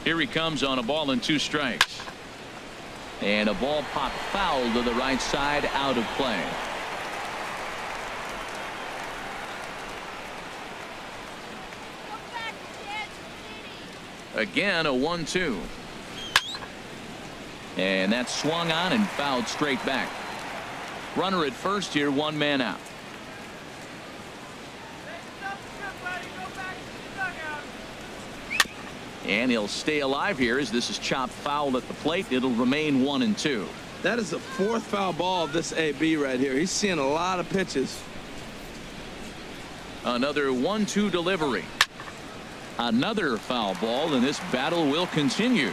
Speaker 1: Here he comes on a ball and 2 strikes. And a ball popped foul to the right side, out of play. Again, a 1-2. And that's swung on and fouled straight back. Runner at first here, 1 man out. And he'll stay alive here as this is chopped foul at the plate. It'll remain 1-2.
Speaker 2: That is the 4th foul ball of this AB right here. He's seeing a lot of pitches.
Speaker 1: Another 1-2 delivery. Another foul ball, and this battle will continue.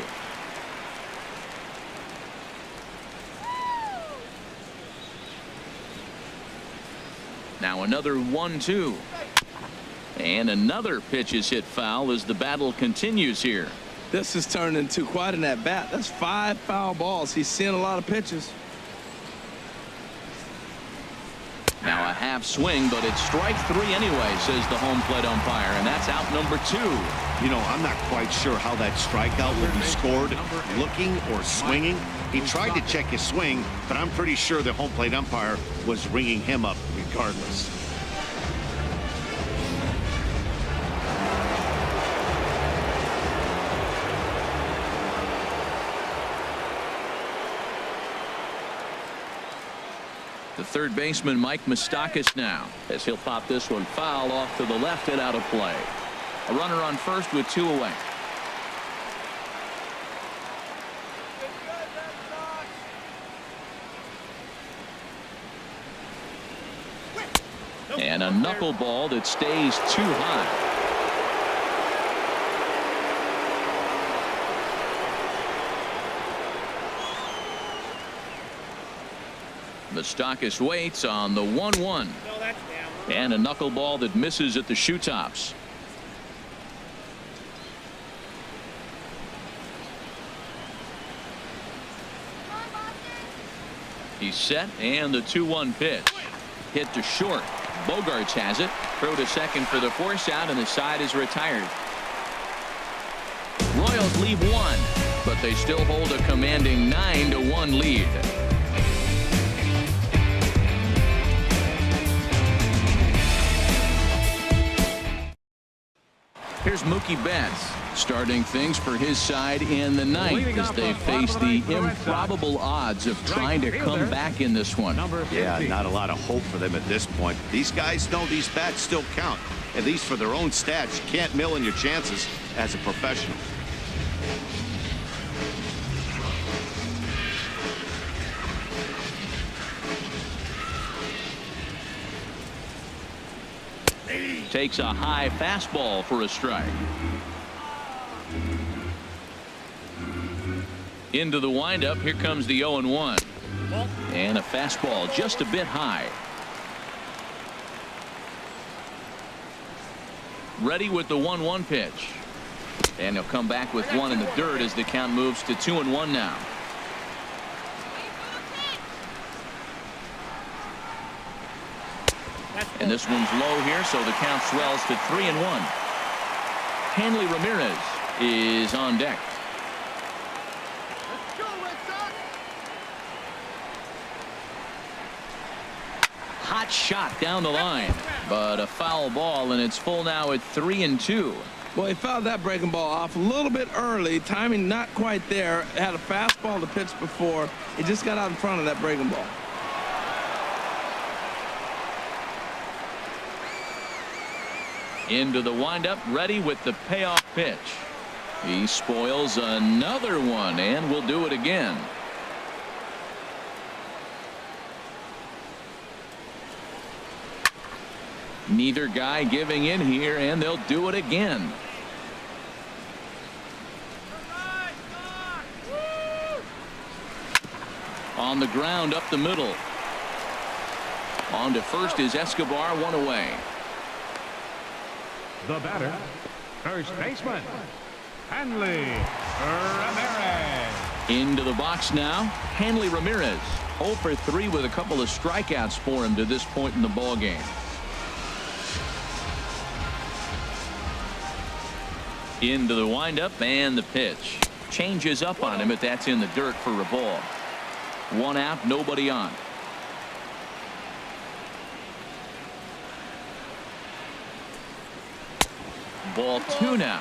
Speaker 1: Now another 1-2. And another pitch is hit foul as the battle continues here.
Speaker 2: This has turned into quite an at-bat. That's 5 foul balls. He's seeing a lot of pitches.
Speaker 1: Now a half swing, but it's strike 3 anyway, says the home plate umpire, and that's out number 2.
Speaker 4: You know, I'm not quite sure how that strikeout will be scored, looking or swinging. He tried to check his swing, but I'm pretty sure the home plate umpire was ringing him up regardless.
Speaker 1: The third baseman, Mike Moustakas, now, as he'll pop this one foul off to the left and out of play. A runner on first with 2 away. And a knuckleball that stays too high. Moustakas waits on the 1-1. And a knuckleball that misses at the shoe tops. He's set, and the 2-1 pitch. Hit to short. Bogarts has it. Throw to second for the force out, and the side is retired. Royals leave 1, but they still hold a commanding 9-1 lead. Here's Mookie Betts starting things for his side in the 9th as they face the improbable odds of trying to come back in this one.
Speaker 4: Yeah, not a lot of hope for them at this point. These guys know these bats still count, at least for their own stats. You can't mill in your chances as a professional.
Speaker 1: Takes a high fastball for a strike. Into the windup. Here comes the 0-1. And a fastball just a bit high. ready with the 1-1 pitch. And he'll come back with one in the dirt as the count moves to 2-1 now. And this one's low here, so the count swells to 3-1. Hanley Ramirez is on deck.
Speaker 6: Let's go, Red Sox.
Speaker 1: Hot shot down the line, but a foul ball, and it's full now at 3-2.
Speaker 2: Well, he fouled that breaking ball off a little bit early. Timing not quite there. Had a fastball to pitch before. He just got out in front of that breaking ball.
Speaker 1: Into the windup, ready with the payoff pitch. He spoils another one, and will do it again. Neither guy giving in here, and they'll do it again. On the ground up the middle. On to first is Escobar, one away.
Speaker 3: The batter, first baseman, Hanley Ramirez.
Speaker 1: Into the box now, Hanley Ramirez. 0 for 3 with a couple of strikeouts for him to this point in the ball game. Into the windup and the pitch. Changes up on him, but that's in the dirt for a ball. 1 out, nobody on. Ball 2 now.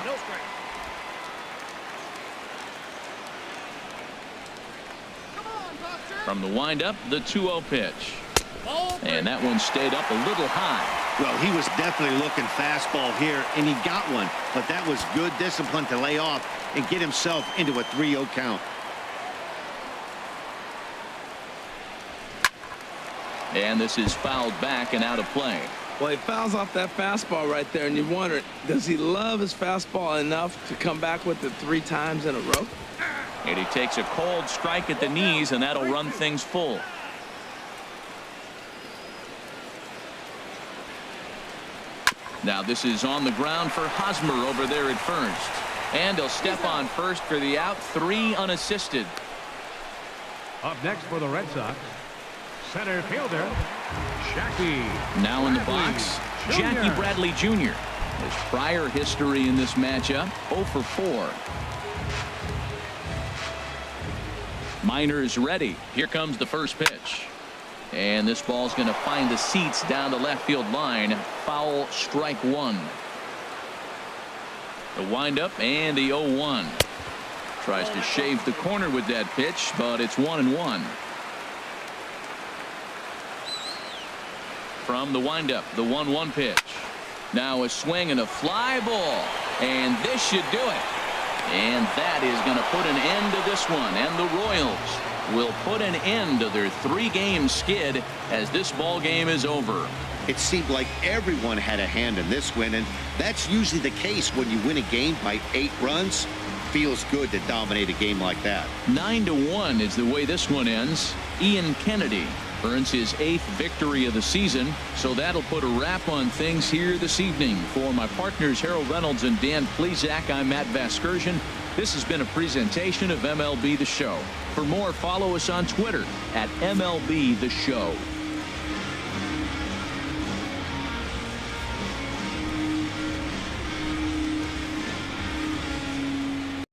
Speaker 1: From the windup, the 2-0 pitch. And that one stayed up a little high.
Speaker 4: Well, he was definitely looking fastball here, and he got one. But that was good discipline to lay off and get himself into a 3-0 count.
Speaker 1: And this is fouled back and out of play.
Speaker 2: Well, he fouls off that fastball right there, and you wonder, does he love his fastball enough to come back with it 3 times in a row?
Speaker 1: And he takes a cold strike at the knees, and that'll run things full. Now this is on the ground for Hosmer over there at first. And he'll step on first for the out. 3 unassisted.
Speaker 3: Up next for the Red Sox, center fielder, Jackie.
Speaker 1: Now in the box, Jackie Bradley Jr. His prior history in this matchup, 0 for 4. Minor's ready. Here comes the first pitch. And this ball's going to find the seats down the left field line. Foul, strike 1. The windup and the 0-1. Tries to shave the corner with that pitch, but it's 1-1. From the windup, the 1-1 pitch. Now a swing and a fly ball. And this should do it. And that is going to put an end to this one. And the Royals will put an end to their 3-game skid as this ball game is over.
Speaker 4: It seemed like everyone had a hand in this win, and that's usually the case when you win a game by 8 runs. Feels good to dominate a game like that.
Speaker 1: 9-1 is the way this one ends. Ian Kennedy earns his 8th victory of the season, so that'll put a wrap on things here this evening. For my partners Harold Reynolds and Dan Plesac, I'm Matt Vasgersian. This has been a presentation of MLB The Show. For more, follow us on Twitter at MLB The Show.